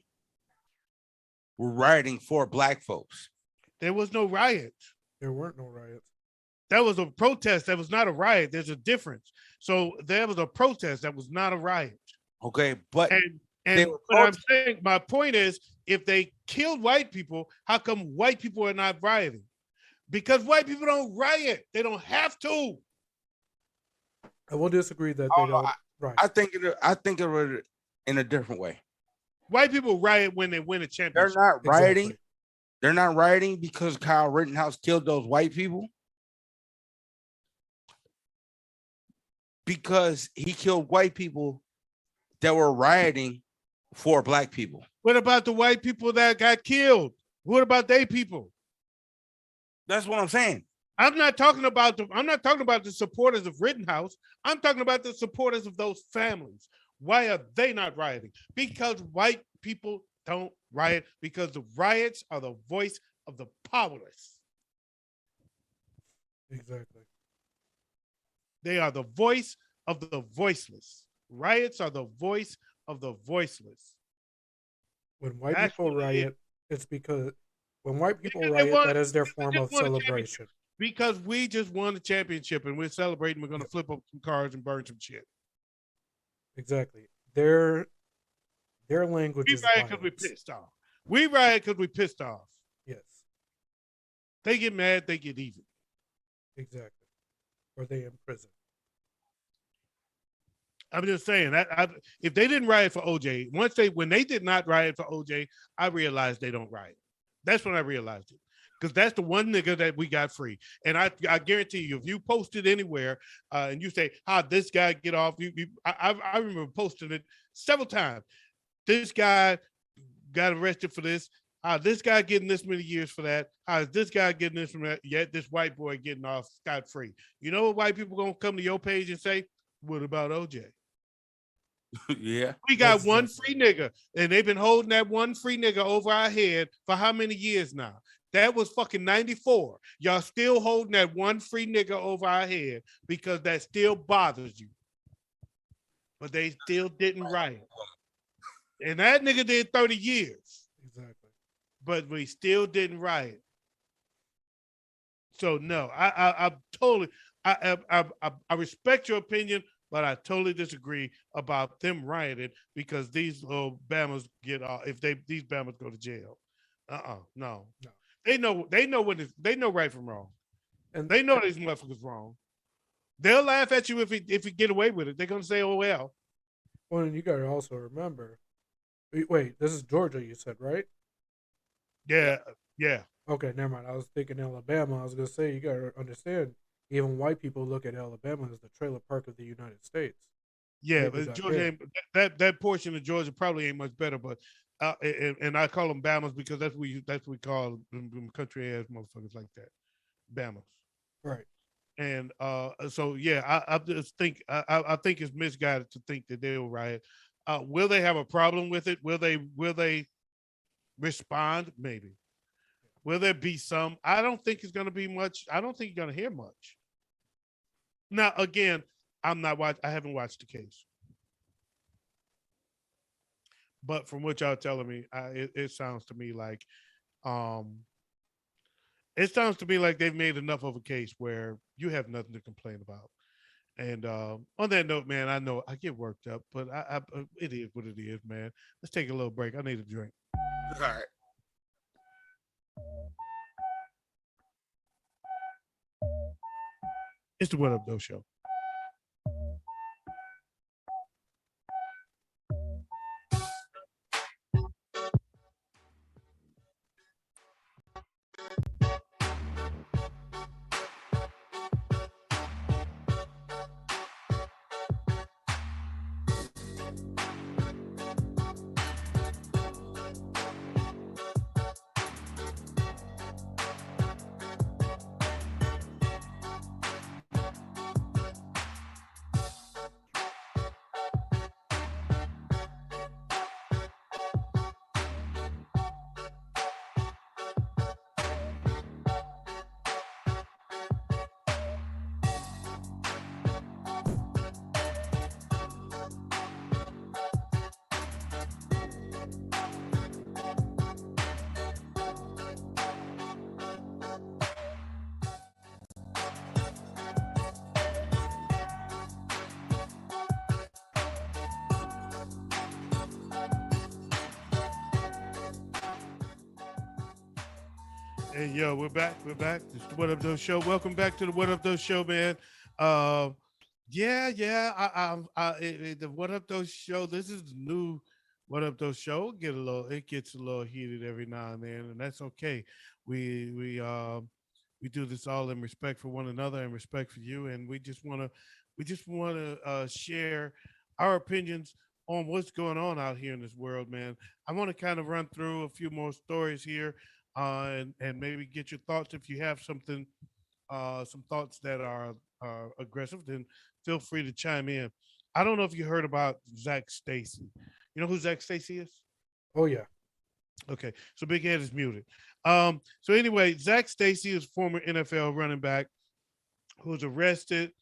for black folks. There was no riot. There weren't no riots. That was a protest. That was not a riot. There's a difference. So there was a protest. That was not a riot. Okay, but and what I'm saying, my point is, if they killed white people, how come white people are not rioting? Because white people don't riot. They don't have to. I will disagree that they don't riot. I think it in a different way. White people riot when they win a championship. They're not rioting. Exactly. They're not rioting because Kyle Rittenhouse killed those white people. Because he killed white people that were rioting for black people. What about the white people that got killed? What about they people? That's what I'm saying. I'm not talking about the supporters of Rittenhouse. I'm talking about the supporters of those families. Why are they not rioting? Because white people don't riot, because the riots are the voice of the powerless. Exactly. They are the voice of the voiceless. Riots are the voice of the voiceless. When white That's people what it riot, it's because when white people Because they riot, want- that is their because form they of want a celebration. Because we just won the championship and we're celebrating. We're going to flip up some cars and burn some shit. Exactly. Their language We is riot because we're violence. pissed off. We riot because we're pissed off. Yes, They get mad, they get even. exactly. Or they in prison. I'm just saying that if they didn't riot for OJ, when they did not riot for OJ, I realized they don't riot. That's when I realized it. Because that's the one nigga that we got free. And I guarantee you, if you post it anywhere and you say, how'd this guy get off? I remember posting it several times. This guy got arrested for this. How this guy getting this many years for that? How is this guy getting this from that? Yet this white boy getting off scot-free. You know what white people gonna come to your page and say? What about OJ? Yeah. We got That's one exactly. free nigga, and they've been holding that one free nigga over our head for how many years now? That was fucking 94. Y'all still holding that one free nigga over our head because that still bothers you. But they still didn't riot. And that nigga did 30 years. Exactly. But we still didn't riot. So no, I totally I respect your opinion, but I totally disagree about them rioting because these little Bammers get off if these Bammers go to jail. No. They know they know right from wrong. And They know these motherfuckers wrong. They'll laugh at you if you get away with it. They're gonna say, "Oh well." well, and you gotta also remember. Wait, this is Georgia, you said, right? Yeah. Okay, never mind. I was thinking Alabama. I was gonna say you gotta understand. Even white people look at Alabama as the trailer park of the United States. Yeah, Maybe but that- Georgia, that portion of Georgia probably ain't much better. But and I call them Bammers because that's what we call them country ass motherfuckers like that, Bammers. Right. And so yeah, I just think I think it's misguided to think that they'll riot. Will they have a problem with it? Will they respond? Maybe. Will there be some? I don't think it's going to be much. I don't think you're going to hear much. Now, again, I haven't watched the case, but from what y'all telling me, it sounds to me like, they've made enough of a case where you have nothing to complain about. And on that note, man, I know I get worked up, but it is what it is, man. Let's take a little break. I need a drink. All right. It's the What Up Doe Show. Hey, yo, we're back. We're back. This is the What Up Doe Show. Welcome back to the What Up Doe Show, man. Uh, yeah. The What Up Doe Show. This is the new What Up Doe Show. It gets a little heated every now and then, and that's okay. We do this all in respect for one another and respect for you, and we just wanna share our opinions on what's going on out here in this world, man. I want to kind of run through a few more stories here and maybe get your thoughts if you have some thoughts that are aggressive, then feel free to chime in. I don't know if you heard about Zach Stacy. You know who Zach Stacy is? Oh yeah. Okay, so Big Head is muted. So anyway, Zach Stacy is former NFL running back who was arrested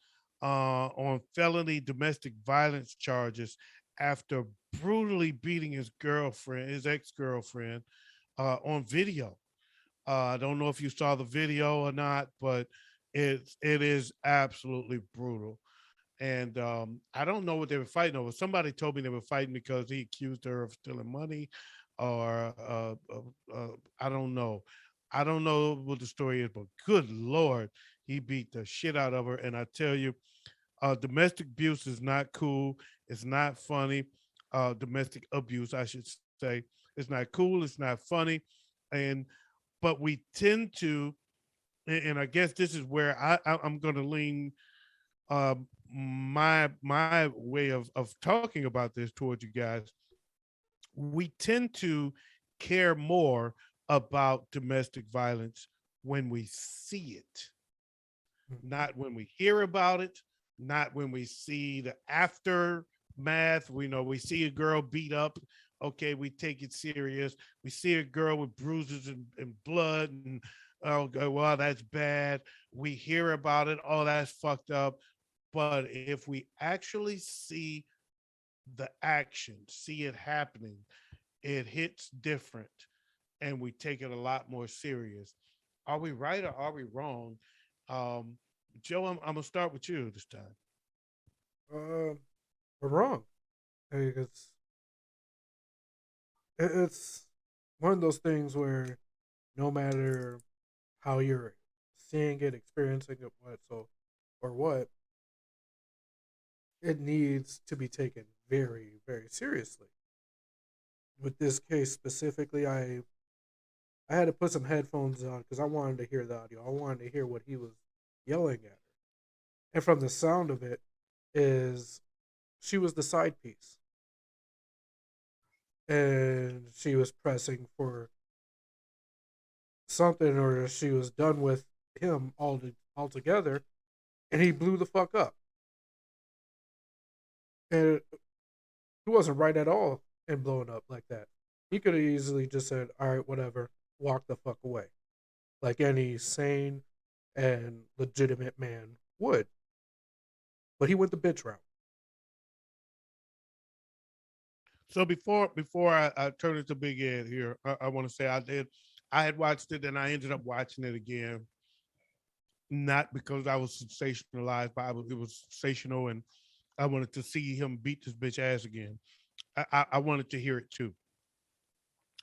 on felony domestic violence charges after brutally beating his ex-girlfriend, on video. I don't know if you saw the video or not, but it is absolutely brutal. And I don't know what they were fighting over. Somebody told me they were fighting because he accused her of stealing money, or I don't know. I don't know what the story is, but good lord, he beat the shit out of her. And I tell you, domestic abuse is not cool. It's not funny. Domestic abuse, I should say, it's not cool. It's not funny, and but we tend to, and I guess this is where I'm going to lean my way of talking about this towards you guys. We tend to care more about domestic violence when we see it, not when we hear about it, not when we see the aftermath. We see a girl beat up. Okay, we take it serious. We see a girl with bruises and blood, and oh, well, that's bad. We hear about it. Oh, that's fucked up. But if we actually see the action, see it happening, it hits different, and we take it a lot more serious. Are we right or are we wrong? Um, Joe, I'm gonna start with you this time. Uh, we're wrong. It's it's one of those things where no matter how you're seeing it, experiencing it, what, it needs to be taken very, very seriously. With this case specifically, I had to put some headphones on because I wanted to hear the audio. I wanted to hear what he was yelling at her. And from the sound of it, is she was the side piece, and she was pressing for something, or she was done with him altogether, and he blew the fuck up. And he wasn't right at all in blowing up like that. He could have easily just said, "All right, whatever, walk the fuck away," like any sane and legitimate man would. But he went the bitch route. So before I turn it to Big Ed here, I want to say I had watched it and I ended up watching it again, not because I was sensationalized, but it was sensational, and I wanted to see him beat this bitch ass again. I wanted to hear it too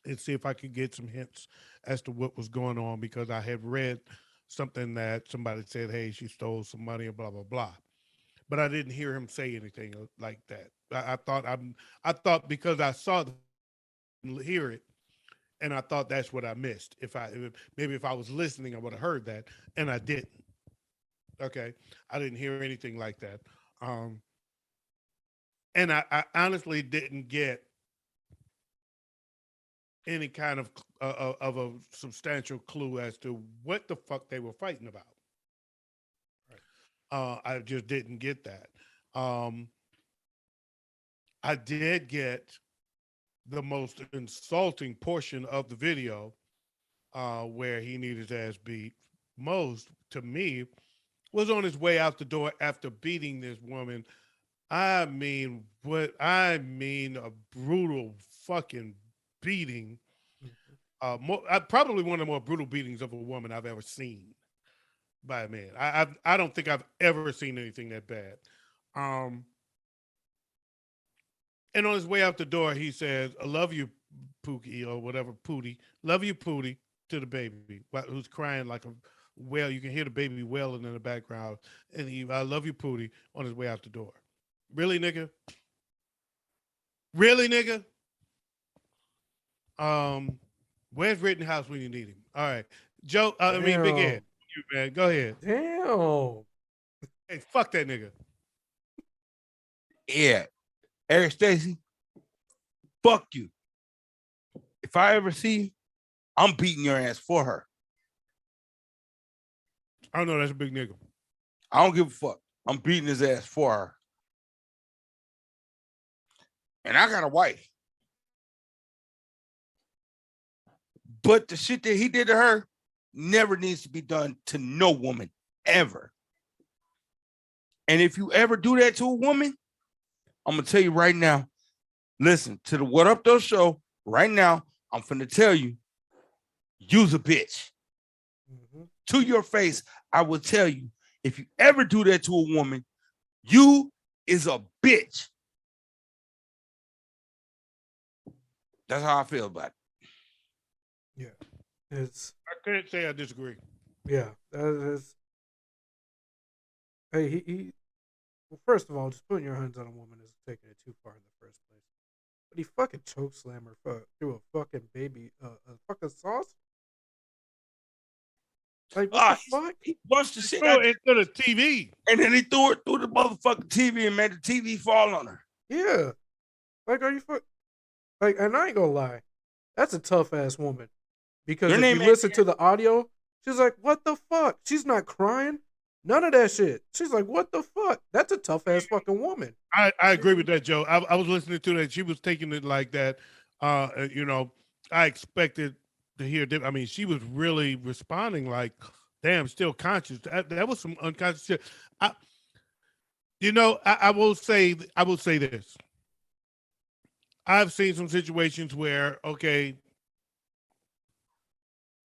and see if I could get some hints as to what was going on, because I had read something that somebody said, "Hey, she stole some money," and blah blah blah. But I didn't hear him say anything like that. I thought because I saw the hear it, and I thought that's what I missed. Maybe if I was listening, I would have heard that, and I didn't. Okay, I didn't hear anything like that, um, and I honestly didn't get any kind of a substantial clue as to what the fuck they were fighting about. Right. I just didn't get that. Um, I did get the most insulting portion of the video, where he needed his ass beat most, to me, was on his way out the door after beating this woman. A brutal fucking beating. Mhm. Probably one of the more brutal beatings of a woman I've ever seen by a man. I don't think I've ever seen anything that bad. Um, and on his way out the door, he says, "I love you, Pookie," or whatever, Pootie. Love you, Pootie. to the baby who's crying like a well. You can hear the baby wailing in the background, and I love you, Pootie, on his way out the door. Really, nigga? Really, nigga? Where's Rittenhouse when you need him? All right, Joe. Big Ed. You man, go ahead. Damn. Hey, fuck that nigga. Yeah, Eric Stacy, fuck you. If I ever see you, I'm beating your ass for her. I know that's a big nigga. I don't give a fuck. I'm beating his ass for her. And I got a wife. But the shit that he did to her never needs to be done to no woman, ever. And if you ever do that to a woman, I'm going to tell you right now, listen to the What Up Doe Show right now. I'm finna tell you, you's a bitch. Mm-hmm. To your face, I will tell you, if you ever do that to a woman, you is a bitch. That's how I feel about it. Yeah. I can't say I disagree. Yeah. That is. Hey, he well, first of all, just putting your hands on a woman is taking it too far in the first place. But he fucking chokeslammed her through a fucking baby, a fucking sauce. Like, what the fuck? He punched the shit out into the TV. And then he threw it through the motherfucking TV and made the TV fall on her. Yeah. Like, are you like, and I ain't gonna lie. That's a tough ass woman. Because if you listen to the audio, she's like, what the fuck? She's not crying. None of that shit. She's like, what the fuck? That's a tough ass fucking woman. I agree with that, Joe. I was listening to that. She was taking it like that. I expected to hear. I mean, she was really responding like, "Damn, still conscious." That was some unconscious shit. I will say this. I've seen some situations where, okay,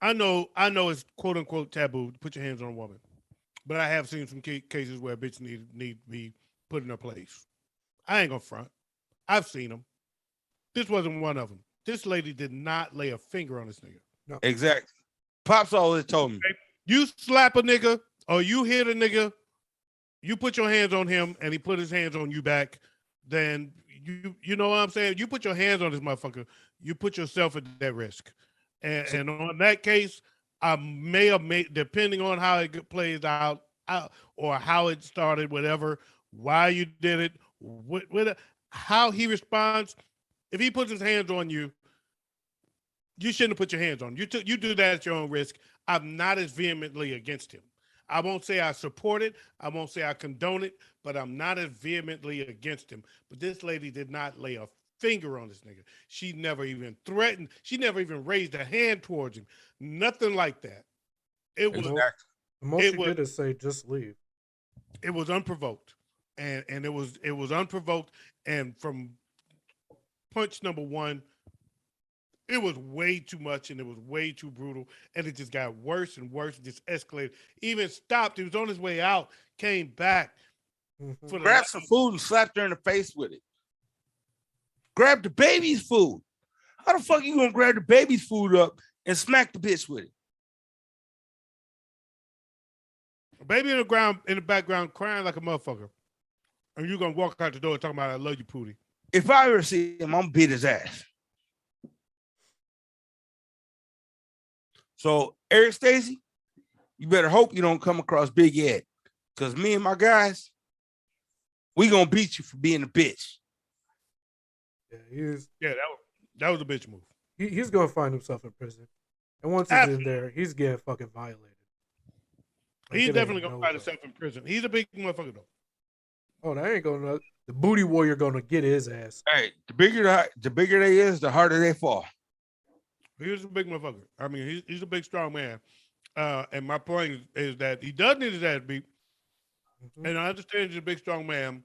I know it's quote unquote taboo to put your hands on a woman, but I have seen some cases where a bitch need to be put in her place. I ain't gonna front. I've seen them. This wasn't one of them. This lady did not lay a finger on this nigga. No. Exactly. Pops always told me. You slap a nigga or you hit a nigga, you put your hands on him and he put his hands on you back, then you know what I'm saying? You put your hands on this motherfucker, you put yourself at that risk. And on that case, I may have made, depending on how it plays out or how it started, whatever, why you did it, how he responds. If he puts his hands on you, you shouldn't have put your hands on him. You do that at your own risk. I'm not as vehemently against him. I won't say I support it. I won't say I condone it, but I'm not as vehemently against him. But this lady did not lay a finger on this nigga. She never even threatened. She never even raised a hand towards him. Nothing like that. It was. The most she did is say, "Just leave." It was unprovoked, and it was unprovoked. And from punch number one, it was way too much, and it was way too brutal, and it just got worse and worse. It just escalated. Even stopped. He was on his way out, came back, grabbed some food and slapped her in the face with it. Grab the baby's food. How the fuck you gonna grab the baby's food up and smack the bitch with it? A baby in the background crying like a motherfucker, and you gonna walk out the door talking about "I love you, Pootie." If I ever see him, I'm gonna beat his ass. So Eric Stacy, you better hope you don't come across Big Ed, because me and my guys, we gonna beat you for being a bitch. Yeah, that was a bitch move. He's gonna find himself in prison, and once he's in there, he's getting fucking violated. Like, he's definitely gonna find himself in prison. He's a big motherfucker though. Oh, that ain't gonna. The booty warrior gonna get his ass. Hey, the bigger they is, the harder they fall. He's a big motherfucker. I mean, he's a big, strong man. And my point is that he does need his ass beat. Mm-hmm. And I understand he's a big, strong man,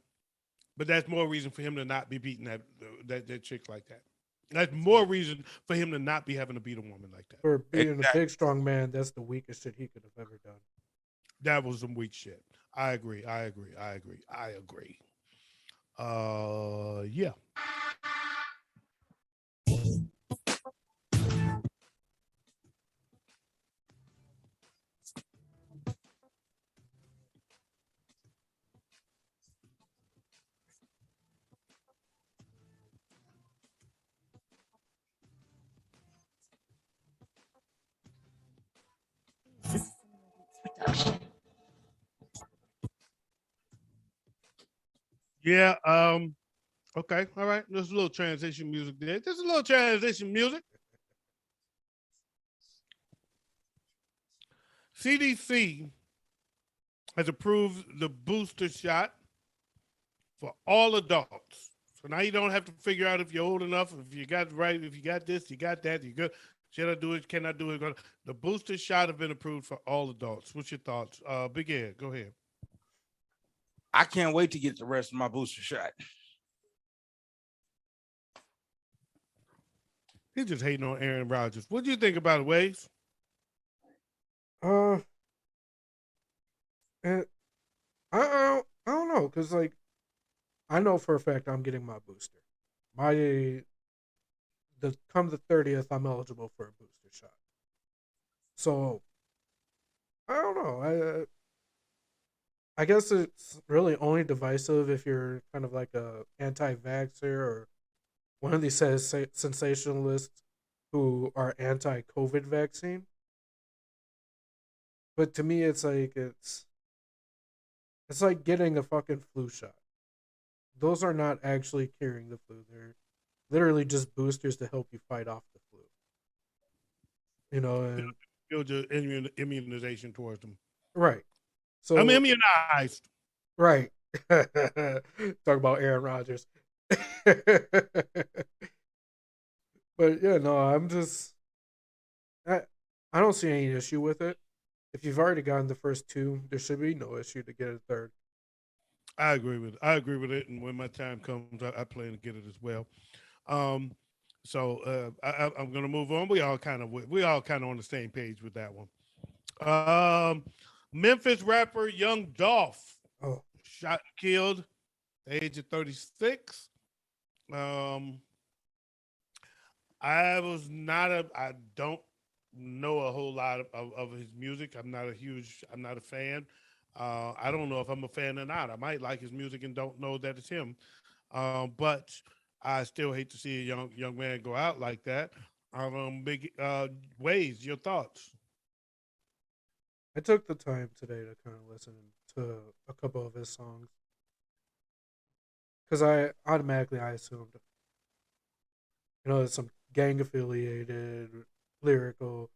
but that's more reason for him to not be beating that chick like that. That's more reason for him to not be having to beat a woman like that. For being a big, strong man, that's the weakest shit he could have ever done. That was some weak shit. I agree. Yeah. Yeah. Okay. All right. There's a little transition music there. There's a little transition music. CDC has approved the booster shot for all adults. So now you don't have to figure out if you're old enough, if you got right, if you got this, you got that, you good. Should I do it? Can I do it? The booster shot have been approved for all adults. What's your thoughts? Big Ed, go ahead. I can't wait to get the rest of my booster shot. He's just hating on Aaron Rodgers. What do you think about it, Waves? Uh, and I don't know, cause like I know for a fact I'm getting my booster. Come the 30th, I'm eligible for a booster shot. So I don't know. I guess it's really only divisive if you're kind of like a anti-vaxxer or one of these sensationalists who are anti-COVID vaccine. But to me, it's like getting a fucking flu shot. Those are not actually curing the flu. They're literally just boosters to help you fight off the flu. You know, and Build your immunization towards them. right. I'm So immunized. right. Talk about Aaron Rodgers. But yeah, no, I, I don't see any issue with it. If you've already gotten the first two, there should be no issue to get a third. I agree with it. And when my time comes, I plan to get it as well. Um, I'm gonna move on. We all kind of on the same page with that one. Um, Memphis rapper Young Dolph Oh, shot and killed at the age of 36. Um, I don't know a whole lot of his music. I'm not a fan. I don't know if I'm a fan or not. I might like his music and don't know that it's him. But I still hate to see a young man go out like that. Big Ways, your thoughts? I took the time today to kind of listen to a couple of his songs because I assumed, it's some gang affiliated, lyrical.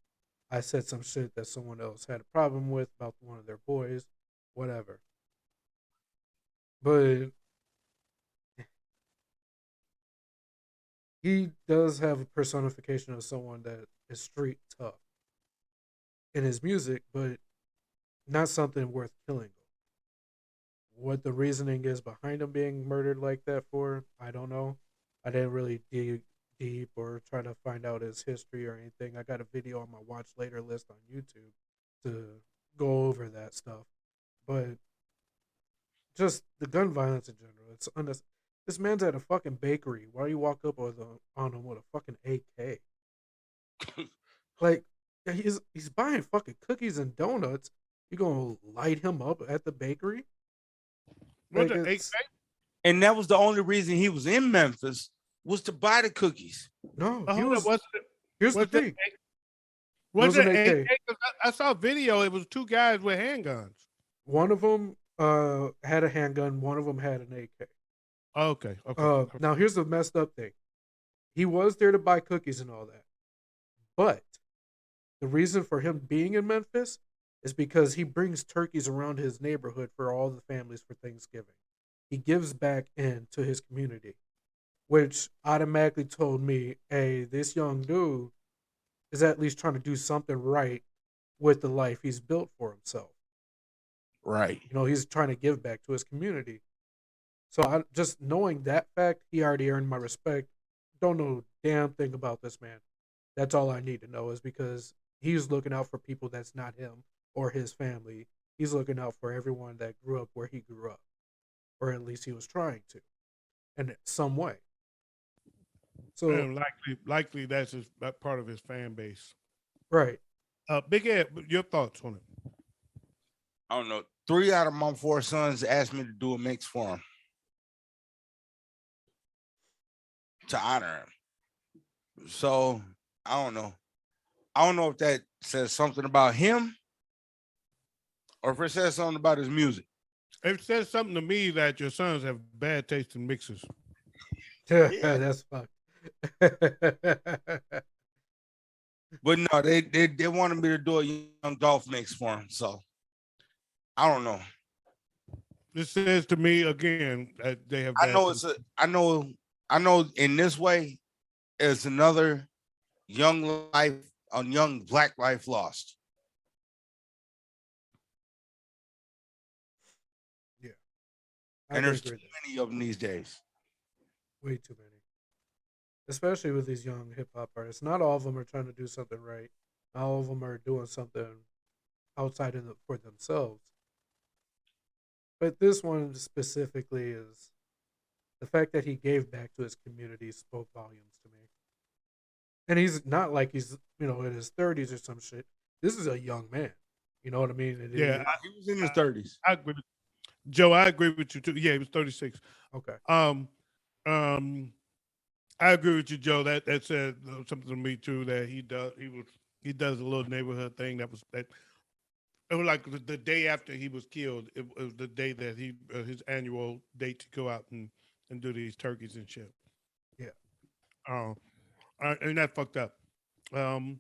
I said some shit that someone else had a problem with about one of their boys, whatever. But he does have a personification of someone that is street tough in his music, but not something worth killing. What the reasoning is behind him being murdered like that for, I don't know. I didn't really dig deep or try to find out his history or anything. I got a video on my watch later list on YouTube to go over that stuff. But just the gun violence in general, this man's at a fucking bakery. Why do you walk up on him with a fucking AK? Like, yeah, he's buying fucking cookies and donuts. You gonna light him up at the bakery? What Like the it's And that was the only reason he was in Memphis was to buy the cookies. no. He hold up, was. Here's the what's the thing. It what's was an the AK. AK? 'Cause I saw a video. It was two guys with handguns. One of them had a handgun. One of them had an AK. Okay, okay. Now here's the messed up thing. He was there to buy cookies and all that, but the reason for him being in Memphis is because he brings turkeys around his neighborhood for all the families for Thanksgiving. He gives back into his community, which automatically told me, hey, this young dude is at least trying to do something right with the life he's built for himself. Right. He's trying to give back to his community. So just knowing that fact, he already earned my respect. Don't know a damn thing about this man. That's all I need to know is because he's looking out for people that's not him or his family. He's looking out for everyone that grew up where he grew up, or at least he was trying to, in some way. So And likely that part of his fan base. right, Big Ed, your thoughts on it? I don't know. 3 out of my 4 sons asked me to do a mix for them to honor him. So I don't know. I don't know if that says something about him or if it says something about his music. It says something to me that your sons have bad taste in mixes. Yeah. That's fucked. But no, they wanted me to do a Young Dolph mix for him. So I don't know. This says to me again that they have I bad know taste. I know in this way it's another young life, a young black life lost. Yeah, I And can there's too agree with that. many of them these days. Way too many, especially with these young hip hop artists. Not all of them are trying to do something right. Not all of them are doing something outside of for themselves. But this one specifically is the fact that he gave back to his community spoke volumes to me. And he's not like he's in his 30s or some shit. This is a young man. You know what I mean? Yeah, He was in his 30s. I agree. Joe, I agree with you too. Yeah, he was 36. Okay. Um, um, I agree with you, Joe. That said something to me too. That he does a little neighborhood thing that it was like the day after he was killed. It was the day that he his annual date to go out and do these turkeys and shit. Yeah. Um, and that fucked up. Um,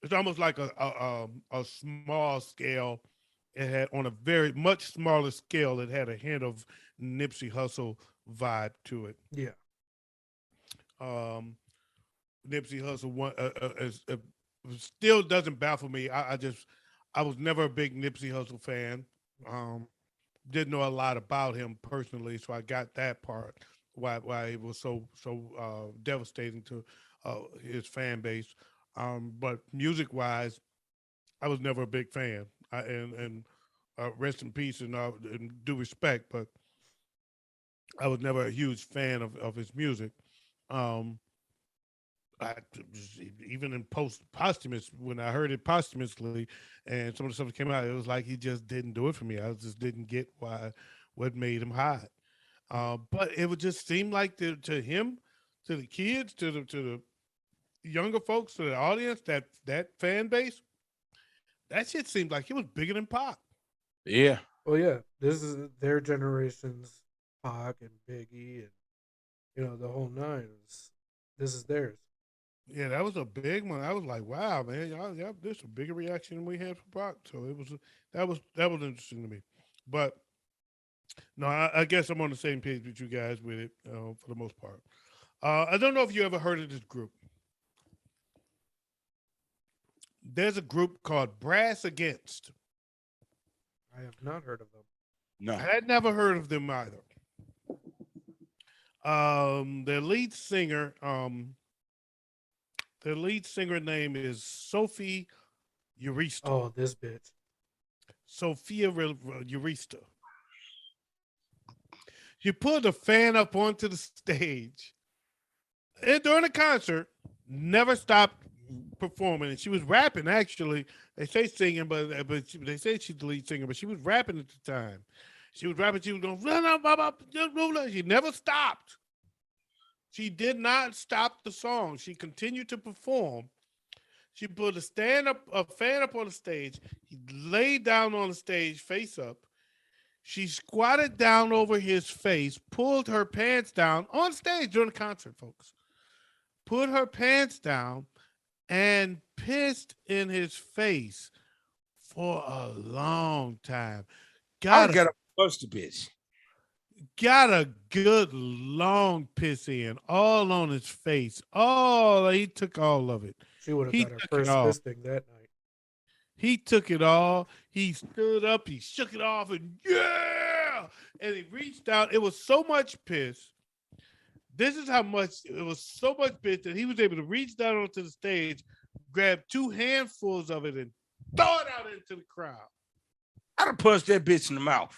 it's almost like a small scale. It had on a very much smaller scale. It had a hint of Nipsey Hussle vibe to it. Yeah. Um, Nipsey Hussle still doesn't baffle me. I was never a big Nipsey Hussle fan. Um, didn't know a lot about him personally, so I got that part why it was so devastating to his fan base. But music wise, I was never a big fan. And rest in peace and due respect, but I was never a huge fan of his music. Um, I, even in posthumous, when I heard it posthumously, and some of the stuff that came out, it was like he just didn't do it for me. I just didn't get what made him hot. But it would just seem like to him, to the kids, the younger folks, to the audience, that fan base, that shit seemed like it was bigger than pop. Yeah. Well, yeah. This is their generation's Pac and Biggie and the whole nine. This is theirs. Yeah, that was a big one. I was like, wow, man, y'all there's a bigger reaction than we had for Brock. So that was interesting to me. But no, I guess I'm on the same page with you guys with it for the most part. I don't know if you ever heard of this group. There's a group called Brass Against. I have not heard of them. No. I had never heard of them either. Their lead singer, name is Sophie Urista. Oh, this bitch. Sophia Urista. She pulled a fan up onto the stage and during the concert, never stopped performing. And she was rapping, actually. They say singing, but they say she's the lead singer, but she was rapping at the time. She was rapping, she was going, she never stopped. She did not stop the song. She continued to perform. She put a fan up on the stage. He laid down on the stage, face up. She squatted down over his face, pulled her pants down on stage during the concert, folks. Put her pants down and pissed in his face for a long time. I got a bust a bitch. Got a good long piss in, all on his face. Oh, he took all of it. She would have He got her took first it all. fisting that night. He took it all. He stood up. He shook it off, and yeah, and he reached out. It was so much piss. This is how much it was. So much piss that he was able to reach down onto the stage, grab 2 handfuls of it, and throw it out into the crowd. I'd have punched that bitch in the mouth.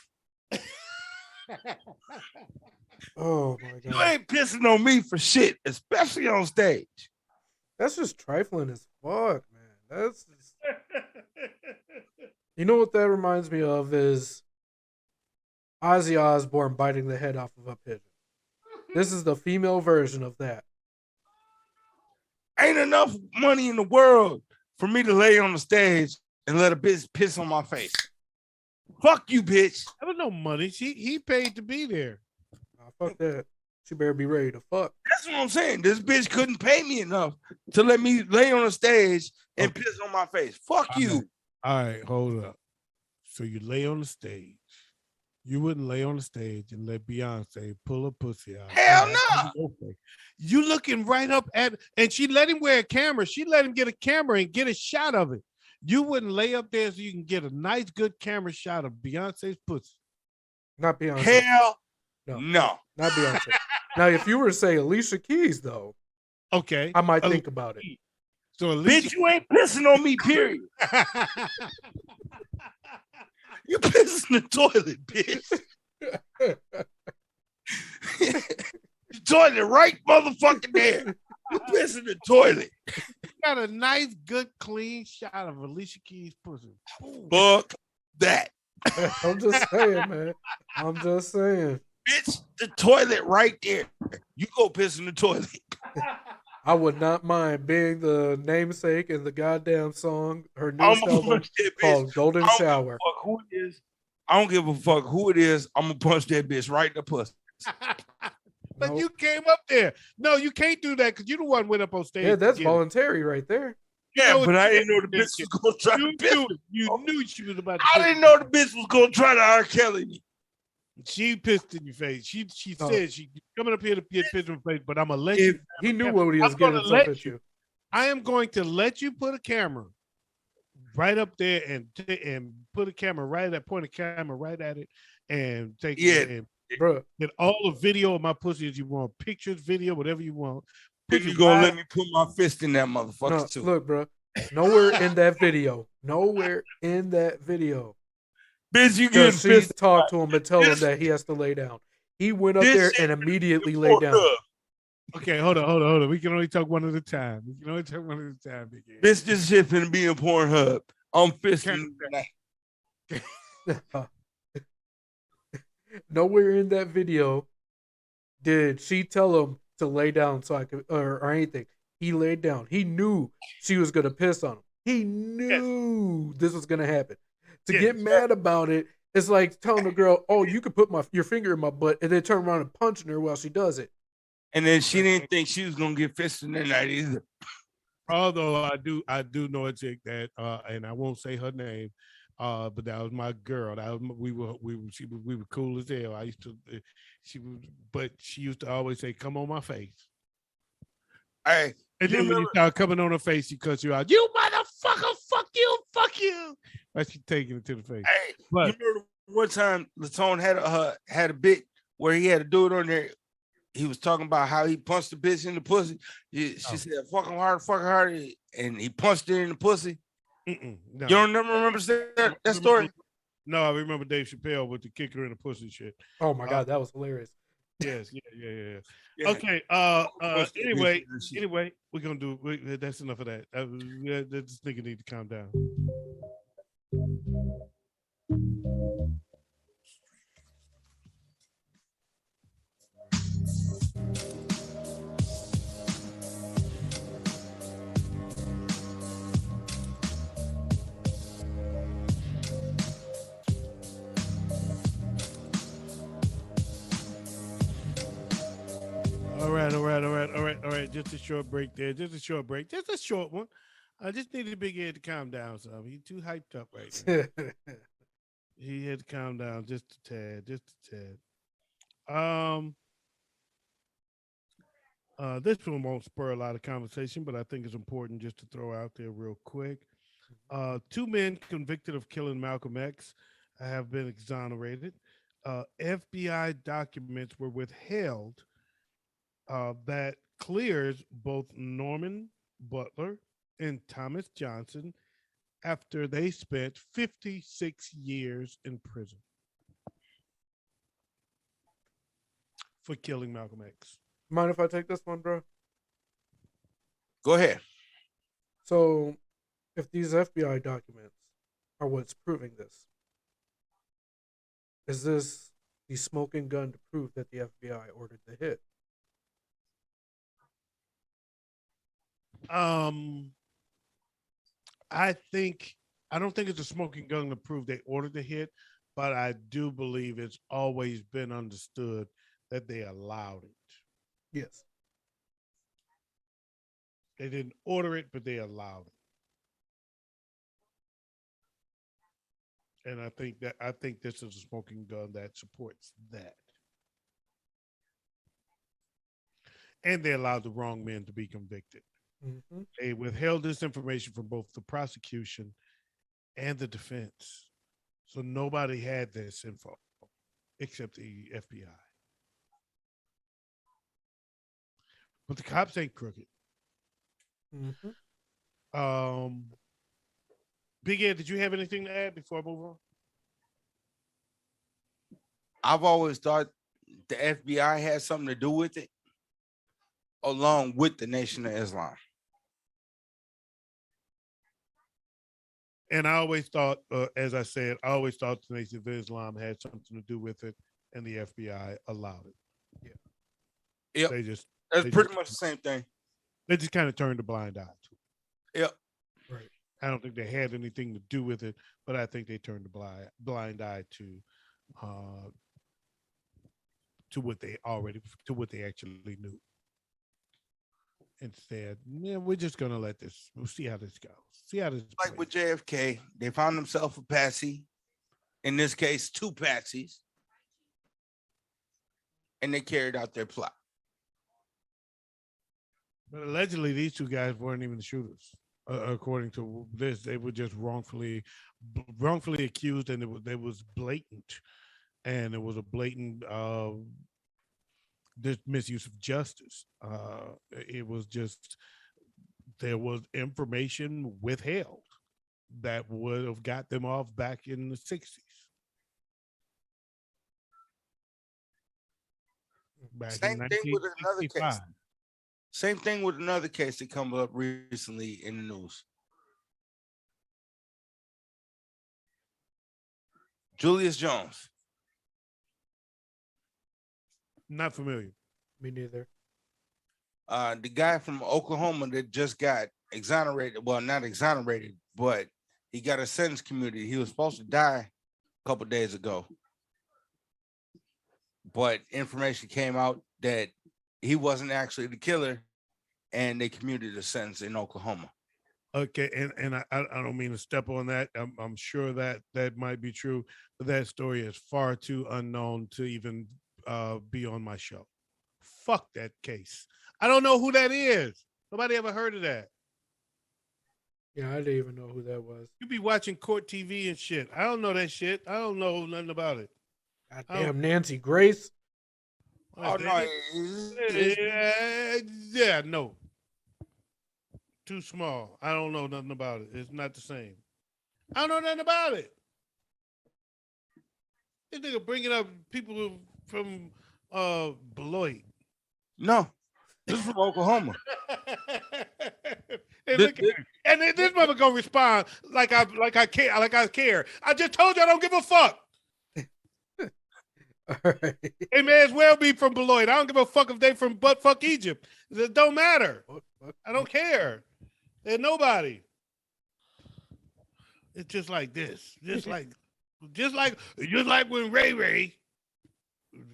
Oh my You god. ain't pissing on me for shit, especially on stage. That's just trifling as fuck, man. That's just... You know what that reminds me of is Ozzy Osbourne biting the head off of a pigeon. This is the female version of that. Ain't enough money in the world for me to lay on the stage and let a bitch piss on my face. Fuck you, bitch. There was no money. He paid to be there. Fuck that. She better be ready to fuck. That's what I'm saying. This bitch couldn't pay me enough to let me lay on the stage and piss on my face. Fuck you. All right, hold up. So you lay on the stage. You wouldn't lay on the stage and let Beyonce pull her pussy out. Hell no. You looking right up at, and she let him wear a camera. She let him get a camera and get a shot of it. You wouldn't lay up there so you can get a nice, good camera shot of Beyonce's pussy. Not Beyonce. Hell no. Not Beyonce. Now, if you were to say Alicia Keys, though, okay, I might think about it. So Alicia, bitch, you ain't pissing on me, period. You pissing in the toilet, bitch. The toilet right motherfucking there. You pissing in the toilet. got a nice, good, clean shot of Alicia Keys' pussy. Fuck that. I'm just saying, man. I'm just saying. Bitch, the toilet right there. You go piss in the toilet. I would not mind being the namesake in the goddamn song, her newest album called Golden Shower. Who it is. I don't give a fuck who it is. I'm gonna punch that bitch right in the pussy. But you came up there. No, you can't do that because you the one went up on stage. Yeah, that's voluntary right there. Yeah, but I didn't know the bitch was gonna try to piss. You knew she was about to I didn't know the bitch was gonna try to R. Kelly me. She pissed in your face. She said she coming up here to get pissed in your face, but I'm gonna let you. He knew what he was getting himself into. I am going to let you put a camera right up there and put a camera right at point a camera right at it and take it and bro. Get all the video of my pussy as you want, pictures, video, whatever you want. Then you gonna let me put my fist in that motherfucker too. Look, bro. Nowhere in that video. Bitch, you get she talk to him and tell him that he has to lay down. He went up there and immediately laid down. Okay, hold on. We can only talk one at a time. Big Bitch, this shit finna be in Pornhub. I'm fisting tonight. Nowhere in that video did she tell him to lay down so I could or anything. He laid down. He knew she was gonna piss on him. He knew this was gonna happen. To get mad about it, it's like telling a girl, "Oh, you could put your finger in my butt," and then turn around and punching her while she does it. And then she didn't think she was gonna get fisted that night either. Although I do know a chick that, and I won't say her name, but that was my girl. We were cool as hell. But she used to always say, "Come on my face." Hey, and then when you start coming on her face, she cuts you out. You motherfucker! Fuck you! But she taking it to the face. Hey, but you remember one time Latone had a bit where he had to do it on there. He was talking about how he punched the bitch in the pussy. She said, fuck him hard, and he punched her in the pussy. No. You don't never remember that story? No, I remember Dave Chappelle with the kicker in the pussy shit. Oh my God, that was hilarious. Yes, yeah. Okay. Anyway, we're gonna do. That's enough of that. This nigga need to calm down. All right. Just a short break there. Just a short one. I just needed Big Ed to calm down some. He's too hyped up right now. He had to calm down just a tad. This one won't spur a lot of conversation, but I think it's important just to throw out there real quick. 2 men convicted of killing Malcolm X have been exonerated. FBI documents were withheld that clears both Norman Butler and Thomas Johnson after they spent 56 years in prison for killing Malcolm X. Mind if I take this one, bro? Go ahead. So, if these FBI documents are what's proving this, is this the smoking gun to prove that the FBI ordered the hit? I don't think it's a smoking gun to prove they ordered the hit, but I do believe it's always been understood that they allowed it. Yes. They didn't order it, but they allowed it. And I think this is a smoking gun that supports that. And they allowed the wrong men to be convicted. Mm-hmm. They withheld this information from both the prosecution and the defense. So nobody had this info except the FBI. But the cops ain't crooked. Mm-hmm. Big Ed, did you have anything to add before I move on? I've always thought the FBI had something to do with it, along with the Nation of Islam. And I always thought, as I said, I always thought the Nation of Islam had something to do with it, and the FBI allowed it. Yeah. Yep. They just That's pretty much the same thing. They just kind of turned a blind eye to it. Yep. Right. I don't think they had anything to do with it, but I think they turned a blind eye to what they actually knew, and said, "Yeah, we're just gonna let this. We'll see how this goes. See how this." Like with JFK, they found themselves a patsy. In this case, two patsies, and they carried out their plot. But allegedly, these two guys weren't even the shooters. According to this, they were just wrongfully accused, and it was blatant, and it was a blatant misuse of justice. It was just there was information withheld that would have got them off back in the 60s. Back Same in thing with another 1965. case. Same thing with another case that come up recently in the news. Julius Jones. Not familiar. Me neither. The guy from Oklahoma that just got exonerated. Well, not exonerated, but he got a sentence commuted. He was supposed to die a couple days ago. But information came out that he wasn't actually the killer, and they commuted a sentence in Oklahoma. Okay, and I don't mean to step on that. I'm sure that might be true, but that story is far too unknown to even be on my show. Fuck that case. I don't know who that is. Nobody ever heard of that. Yeah, I didn't even know who that was. You be watching court TV and shit. I don't know that shit. I don't know nothing about it. Goddamn Nancy Grace. Oh no! Yeah, no. Too small. I don't know nothing about it. It's not the same. I don't know nothing about it. This nigga bringing up people from Beloit. No, this is from Oklahoma. Hey, look at him. And then this mother gonna respond like I care. I just told you I don't give a fuck. All right. It may as well be from Beloit. I don't give a fuck if they from buttfuck Egypt. It don't matter. I don't care. There's nobody. It's just like this. Just like when Ray. I don't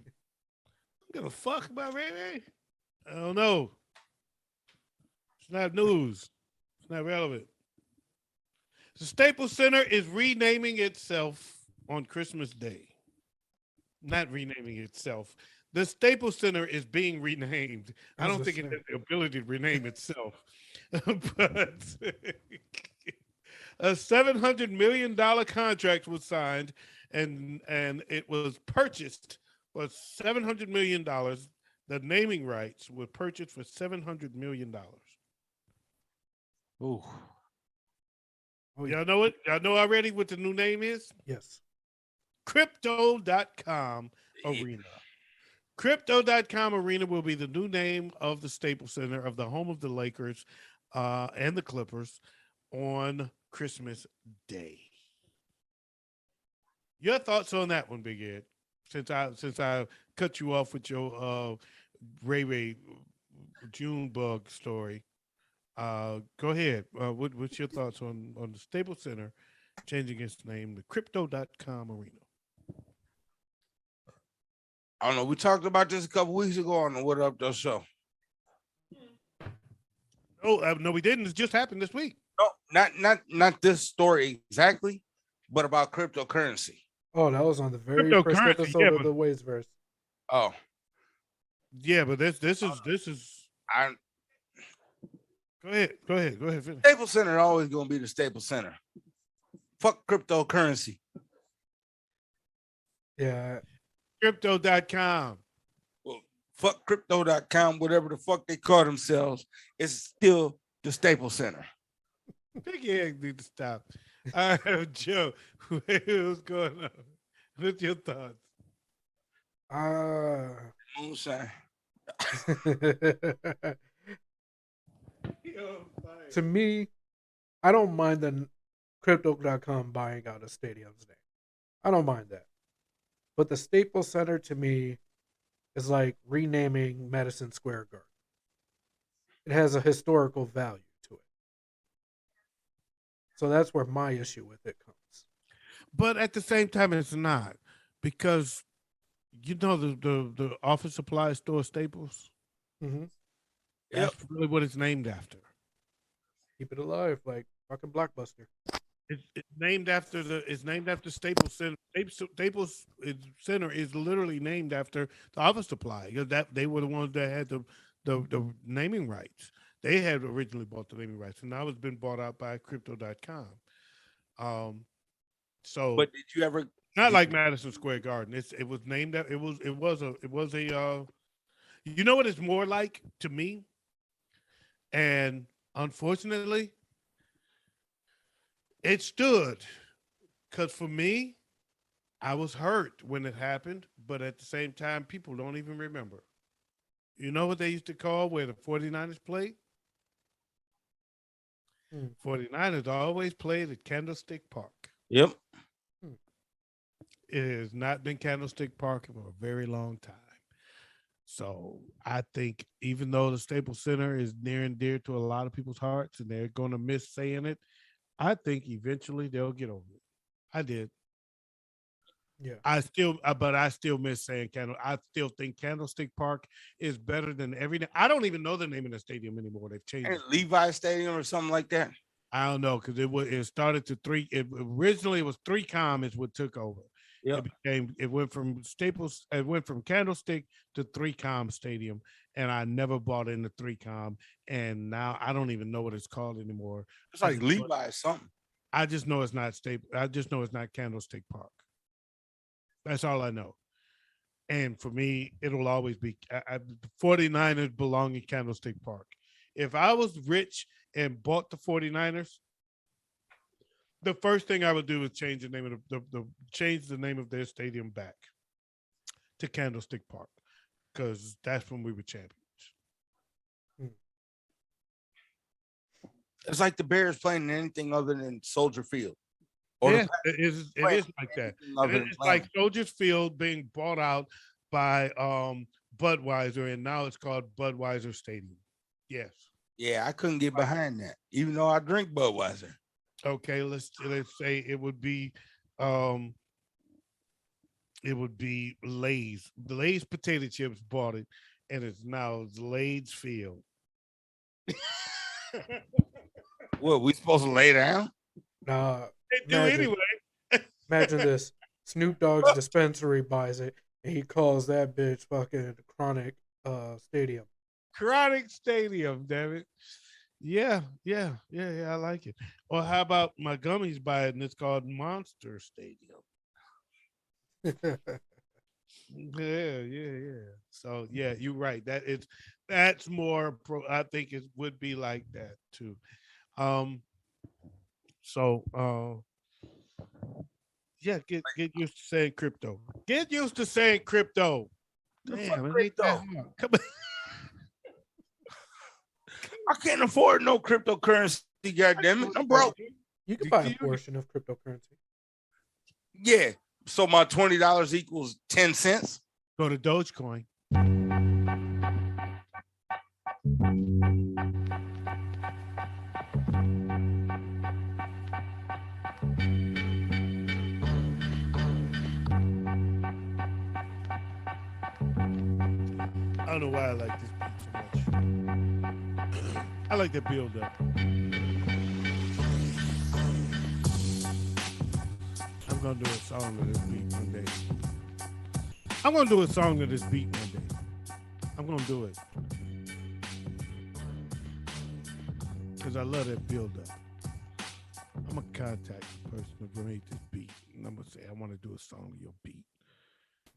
give a fuck about Ray. I don't know. It's not news. It's not relevant. The Staples Center is renaming itself on Christmas Day. Not renaming itself. The Staples Center is being renamed. I don't think it has the ability to rename itself. But a $700 million contract was signed, and it was purchased for $700 million. The naming rights were purchased for $700 million. Ooh. Oh, Y'all know it? Y'all know already what the new name is? Yes. Crypto.com Arena. Crypto.com Arena will be the new name of the Staples Center, of the home of the Lakers and the Clippers, on Christmas Day. Your thoughts on that one, Big Ed? Since I cut you off with your Ray Junebug story, go ahead. What's your thoughts on the Staples Center changing its name to Crypto.com Arena? I don't know. We talked about this a couple weeks ago on the What Up Doe Show. Oh no, we didn't. It just happened this week. No, not this story exactly, but about cryptocurrency. Oh, that was on the very first Cryptocurrency, episode yeah, of but- the Waves Verse. Oh, Yeah, but this is. I Go ahead. Finish. Staples Center always gonna be the Staples Center. Fuck cryptocurrency. Yeah, Crypto.com. Well, fuck crypto.com, whatever the fuck they call themselves. It's still the Staples Center. Big Egg need to stop. All right, Joe, what's going on? What's your thoughts? Moonshine. To me, I don't mind the Crypto.com buying out a stadium's name. I don't mind that. But the Staples Center to me is like renaming Madison Square Garden. It has a historical value to it. So that's where my issue with it comes. But at the same time, it's not, because you know the office supply store Staples. Mm-hmm. That's really what it's named after. Keep it alive, like fucking Blockbuster. It's named after Staples Center. Staples Center is literally named after the office supply, because that they were the ones that had the naming rights. They had originally bought the naming rights, and now it's been bought out by Crypto.com. So, But did you ever not like Madison Square Garden. It was named that it was a you know what it's more like to me, and unfortunately, it stood, because for me, I was hurt when it happened, but at the same time, people don't even remember. You know what they used to call where the 49ers played? 49ers always played at Candlestick Park. Yep. It has not been Candlestick Park for a very long time. So I think even though the Staples Center is near and dear to a lot of people's hearts and they're going to miss saying it, I think eventually they'll get over it. I did. Yeah. I still miss saying Candle. I still think Candlestick Park is better than everything. I don't even know the name of the stadium anymore. They've changed it. Levi Stadium or something like that. I don't know, because it started to three. Originally it was 3Com is what took over. Yep. It went from Staples. It went from Candlestick to 3Com Stadium, and I never bought into 3Com, and now I don't even know what it's called anymore. It's like Levi or something. I just know it's not Staple. I just know it's not Candlestick Park. That's all I know. And for me, it'll always be the 49ers belong in Candlestick Park. If I was rich and bought the 49ers, the first thing I would do is change the name of change the name of their stadium back to Candlestick Park, because that's when we were champions. It's like the Bears playing in anything other than Soldier Field. Yeah, it is like that. It's like Soldier Field being bought out by Budweiser, and now it's called Budweiser Stadium. Yes. Yeah, I couldn't get behind that, even though I drink Budweiser. Okay, let's say it would be Lay's. The Lay's potato chips bought it, and it's now Lay's Field. What, we supposed to lay down? Nah. They do anyway. Imagine this. Snoop Dogg's dispensary buys it, and he calls that bitch fucking Chronic Stadium. Chronic Stadium, damn it. Yeah, I like it. Or how about my gummies buy it, and it's called Monster Stadium. Yeah. So yeah, you're right. That's more pro. I think it would be like that too. Yeah, get used to saying crypto. Get used to saying crypto. Damn, it ain't that hard. Come on. I can't afford no cryptocurrency, goddammit. I'm broke. You can buy a portion of cryptocurrency. Yeah. So my $20 equals 10 cents. Go to Dogecoin. don't know why I like this beat so much. I like the build up. I'm gonna do a song to this beat one day. I'm gonna do a song to this beat one day. I'm gonna do it because I love that build up. I'm gonna contact the person who made this beat, and I'm gonna say I want to do a song to your beat,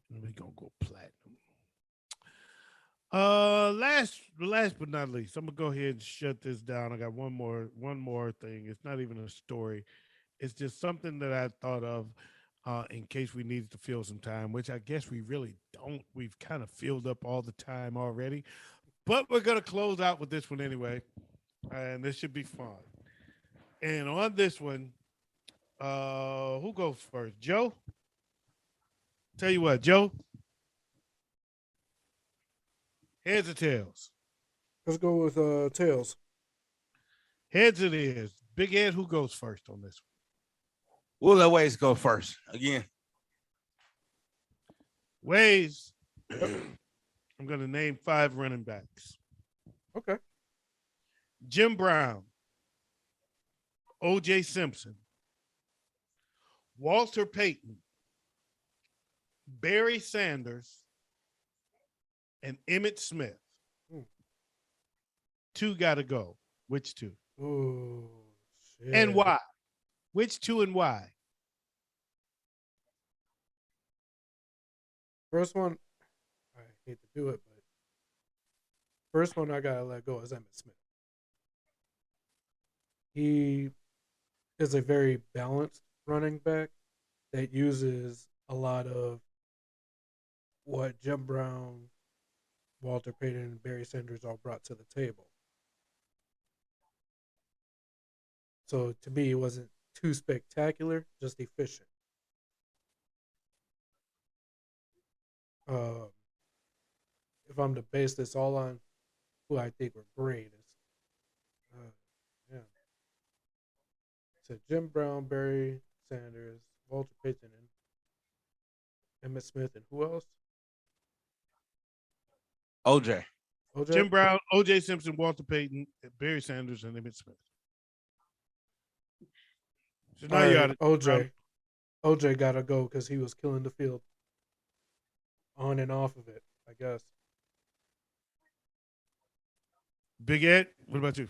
and we're gonna go platinum. Last but not least, I'm gonna go ahead and shut this down. I got one more thing. It's not even a story. It's just something that I thought of in case we needed to fill some time, which I guess we really don't. We've kind of filled up all the time already, but we're gonna close out with this one anyway, and this should be fun. And on this one, who goes first? Joe? Tell you what, Joe, heads or tails? Let's go with tails. Heads it is. Big Ed, who goes first on this We'll let Waze go first again. one? Ways, I'm going to name 5 running backs. Okay. Jim Brown, O.J. Simpson, Walter Payton, Barry Sanders, and Emmitt Smith. 2 got to go. Which 2? Oh, shit. And why? Which 2 and why? First one, I hate to do it, but first one I gotta let go is Emmitt Smith. He is a very balanced running back that uses a lot of what Jim Brown, Walter Payton, and Barry Sanders all brought to the table. So to me, it wasn't too spectacular, just efficient. If I'm to base this all on who I think were great, yeah. So Jim Brown, Barry Sanders, Walter Payton, and Emmitt Smith, and who else? OJ. OJ? Jim Brown, O.J. Simpson, Walter Payton, Barry Sanders, and Emmitt Smith. So now All you right, got it. OJ. OJ gotta go because he was killing the field on and off of it, I guess. Big Ed, what about you?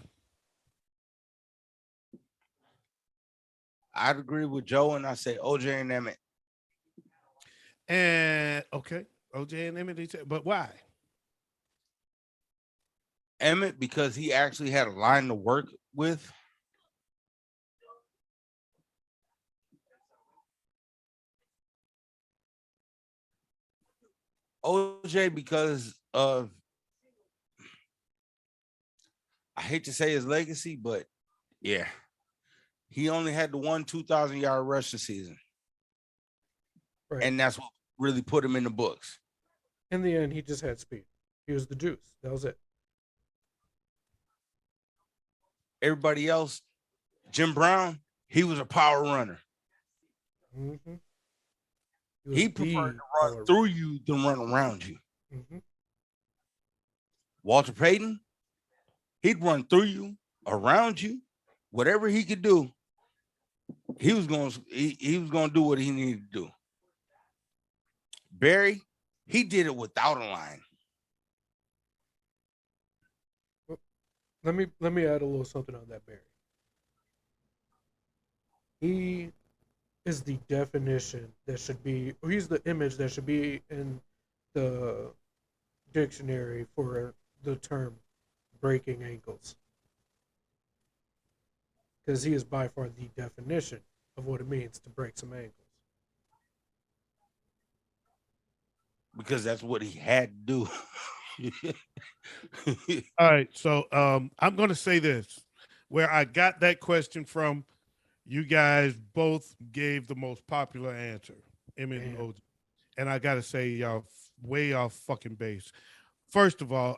I'd agree with Joe, and I say OJ and Emmett. And okay, O.J. and Emmitt, but why? Emmett, because he actually had a line to work with. OJ, because of, I hate to say his legacy, but yeah, he only had the one 2,000-yard rush this season. Right. And that's what really put him in the books. In the end, he just had speed. He was the juice. That was it. Everybody else, Jim Brown, he was a power runner. Mm-hmm. He preferred to run through you than run around you. Mm-hmm. Walter Payton, he'd run through you, around you, whatever he could do. He was going to do what he needed to do. Barry, he did it without a line. Let me add a little something on that Barry. He is the definition that should be, or he's the image that should be in the dictionary for the term breaking ankles. Because he is by far the definition of what it means to break some ankles. Because that's what he had to do. All right, so I'm going to say this. Where I got that question from, you guys both gave the most popular answer, Emmett and OJ. And I got to say, y'all way off fucking base. First of all,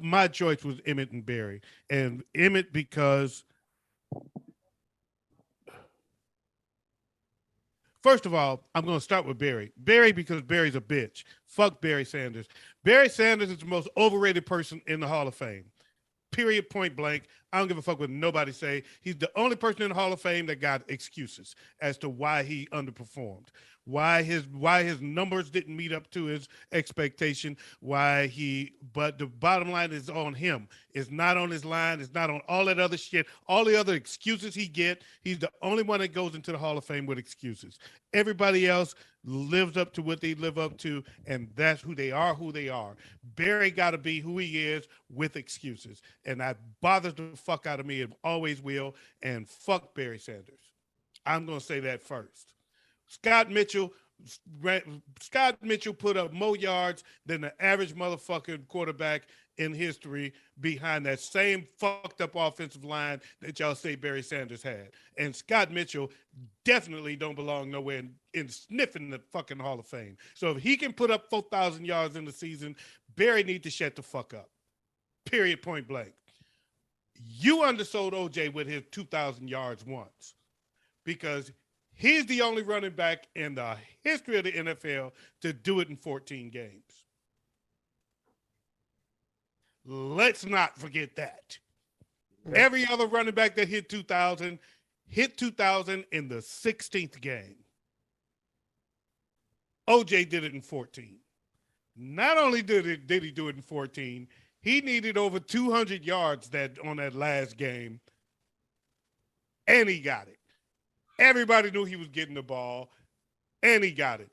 my choice was Emmett and Barry. And Emmett because First of all, I'm going to start with Barry. Barry, because Barry's a bitch. Fuck Barry Sanders. Barry Sanders is the most overrated person in the Hall of Fame. Period, point blank. I don't give a fuck what nobody say. He's the only person in the Hall of Fame that got excuses as to why he underperformed, why his numbers didn't meet up to his expectation, but the bottom line is on him. It's not on his line. It's not on all that other shit. All the other excuses he get, he's the only one that goes into the Hall of Fame with excuses. Everybody else lives up to what they live up to, and that's who they are, Barry got to be who he is with excuses, and that bothers the fuck out of me. It always will, and fuck Barry Sanders. I'm going to say that first. Scott Mitchell put up more yards than the average motherfucking quarterback in history behind that same fucked up offensive line that y'all say Barry Sanders had. And Scott Mitchell definitely don't belong nowhere in sniffing the fucking Hall of Fame. So if he can put up 4,000 yards in the season, Barry need to shut the fuck up. Period, point blank. You undersold OJ with his 2,000 yards once because he's the only running back in the history of the NFL to do it in 14 games. Let's not forget that. Every other running back that hit 2,000 in the 16th game. OJ did it in 14. Not only did he do it in 14, he needed over 200 yards on that last game, and he got it. Everybody knew he was getting the ball, and he got it.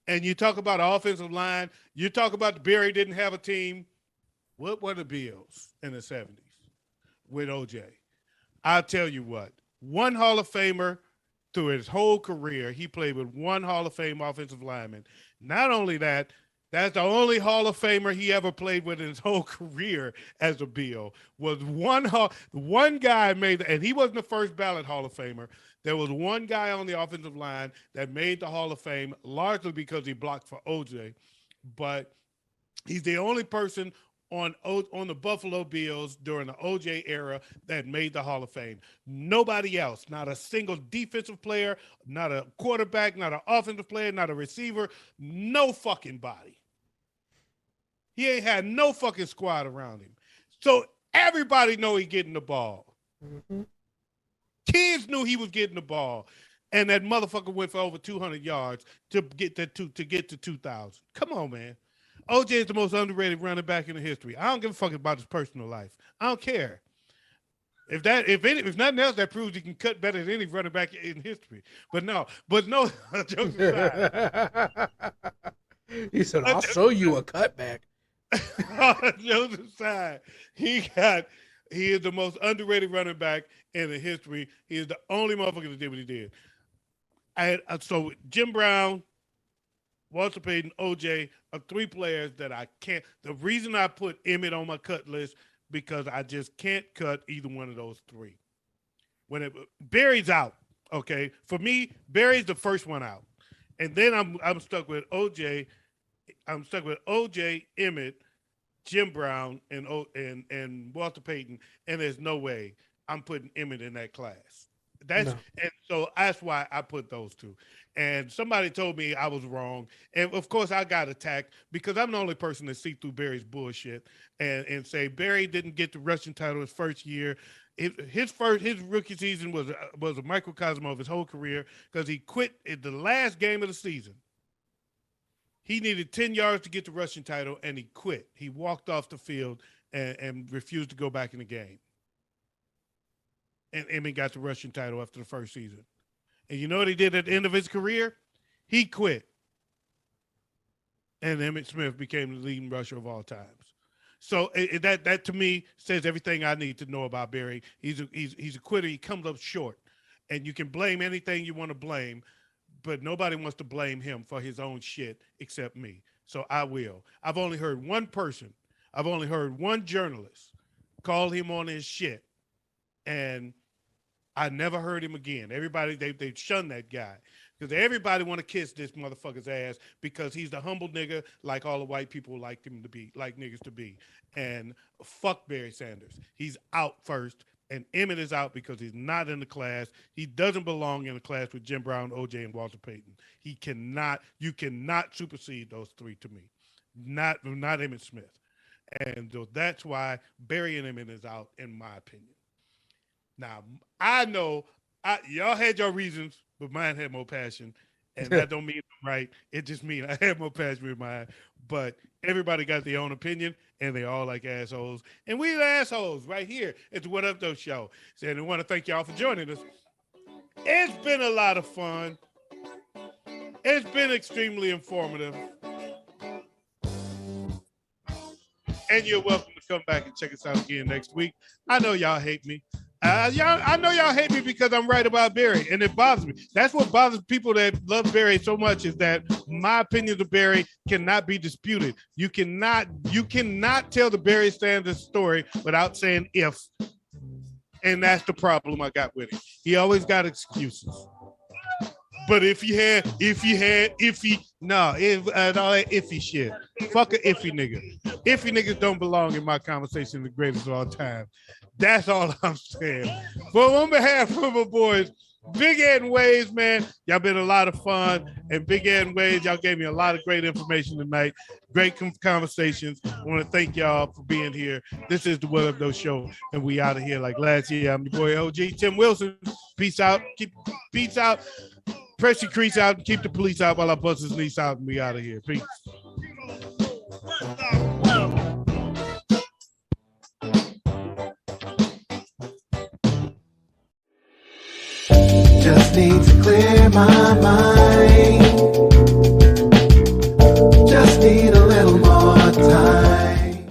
And you talk about offensive line, you talk about Barry didn't have a team. What were the Bills in the 70s with OJ? I'll tell you what, one Hall of Famer through his whole career, he played with one Hall of Fame offensive lineman. Not only that, that's the only Hall of Famer he ever played with in his whole career as a Bill. Was one guy made, and he wasn't the first ballot Hall of Famer. There was one guy on the offensive line that made the Hall of Fame, largely because he blocked for OJ, but he's the only person on the Buffalo Bills during the OJ era that made the Hall of Fame. Nobody else, not a single defensive player, not a quarterback, not an offensive player, not a receiver, no fucking body. He ain't had no fucking squad around him. So everybody know he getting the ball. Mm-hmm. Kids knew he was getting the ball. And that motherfucker went for over 200 yards to get to 2,000. Come on, man. OJ is the most underrated running back in the history. I don't give a fuck about his personal life. I don't care. If nothing else, that proves he can cut better than any running back in history. But no, jokes aside. He said, "I'll show you a cutback." Jokes aside, he is the most underrated running back in the history. He is the only motherfucker that did what he did. So Jim Brown, Walter Payton, OJ are three players that I can't. The reason I put Emmett on my cut list because I just can't cut either one of those three. Barry's out, okay. For me, Barry's the first one out, and then I'm stuck with OJ. I'm stuck with OJ, Emmett, Jim Brown, and Walter Payton, and there's no way I'm putting Emmett in that class. And so that's why I put those two. And somebody told me I was wrong. And of course I got attacked because I'm the only person to see through Barry's bullshit and say Barry didn't get the rushing title his first year. His rookie season was a microcosm of his whole career because he quit at the last game of the season. He needed 10 yards to get the rushing title and he quit. He walked off the field and refused to go back in the game. And Emmett got the rushing title after the first season. And you know what he did at the end of his career? He quit. And Emmitt Smith became the leading rusher of all times. So that to me says everything I need to know about Barry. He's a quitter. He comes up short. And you can blame anything you want to blame, but nobody wants to blame him for his own shit except me. So I will. I've only heard one journalist call him on his shit. And I never heard him again. Everybody, they shunned that guy because everybody want to kiss this motherfucker's ass because he's the humble nigga like all the white people like him to be, like niggas to be. And fuck Barry Sanders. He's out first And Emmett is out because he's not in the class. He doesn't belong in a class with Jim Brown, OJ, and Walter Payton. You cannot supersede those three to me. Not Emmett Smith. And so that's why burying Emmett is out, in my opinion. Now, I know y'all had your reasons, but mine had more passion. And that don't mean I'm right. It just means I have more passion with mine. But everybody got their own opinion, and they all like assholes. And we the assholes right here at the What Up Doe Show. So I want to thank y'all for joining us. It's been a lot of fun. It's been extremely informative. And you're welcome to come back and check us out again next week. I know y'all hate me. I know y'all hate me because I'm right about Barry, and it bothers me. That's what bothers people that love Barry so much, is that my opinions of Barry cannot be disputed. You cannot tell the Barry Sanders story without saying if, and that's the problem I got with him. He always got excuses. But all that iffy shit. Fuck a iffy nigga. Iffy niggas don't belong in my conversation, the greatest of all time. That's all I'm saying. But on behalf of my boys, Big Ed and Waves, man, y'all been a lot of fun. And Big Ed and Waves, y'all gave me a lot of great information tonight. Great conversations. I want to thank y'all for being here. This is the What Up Doe Show, and we out of here like last year. I'm your boy OG Tim Wilson. Peace out. Peace out. Press your crease out and keep the police out while I bust his niece out, and we out of here. Peace. Just need to clear my mind. Just need a little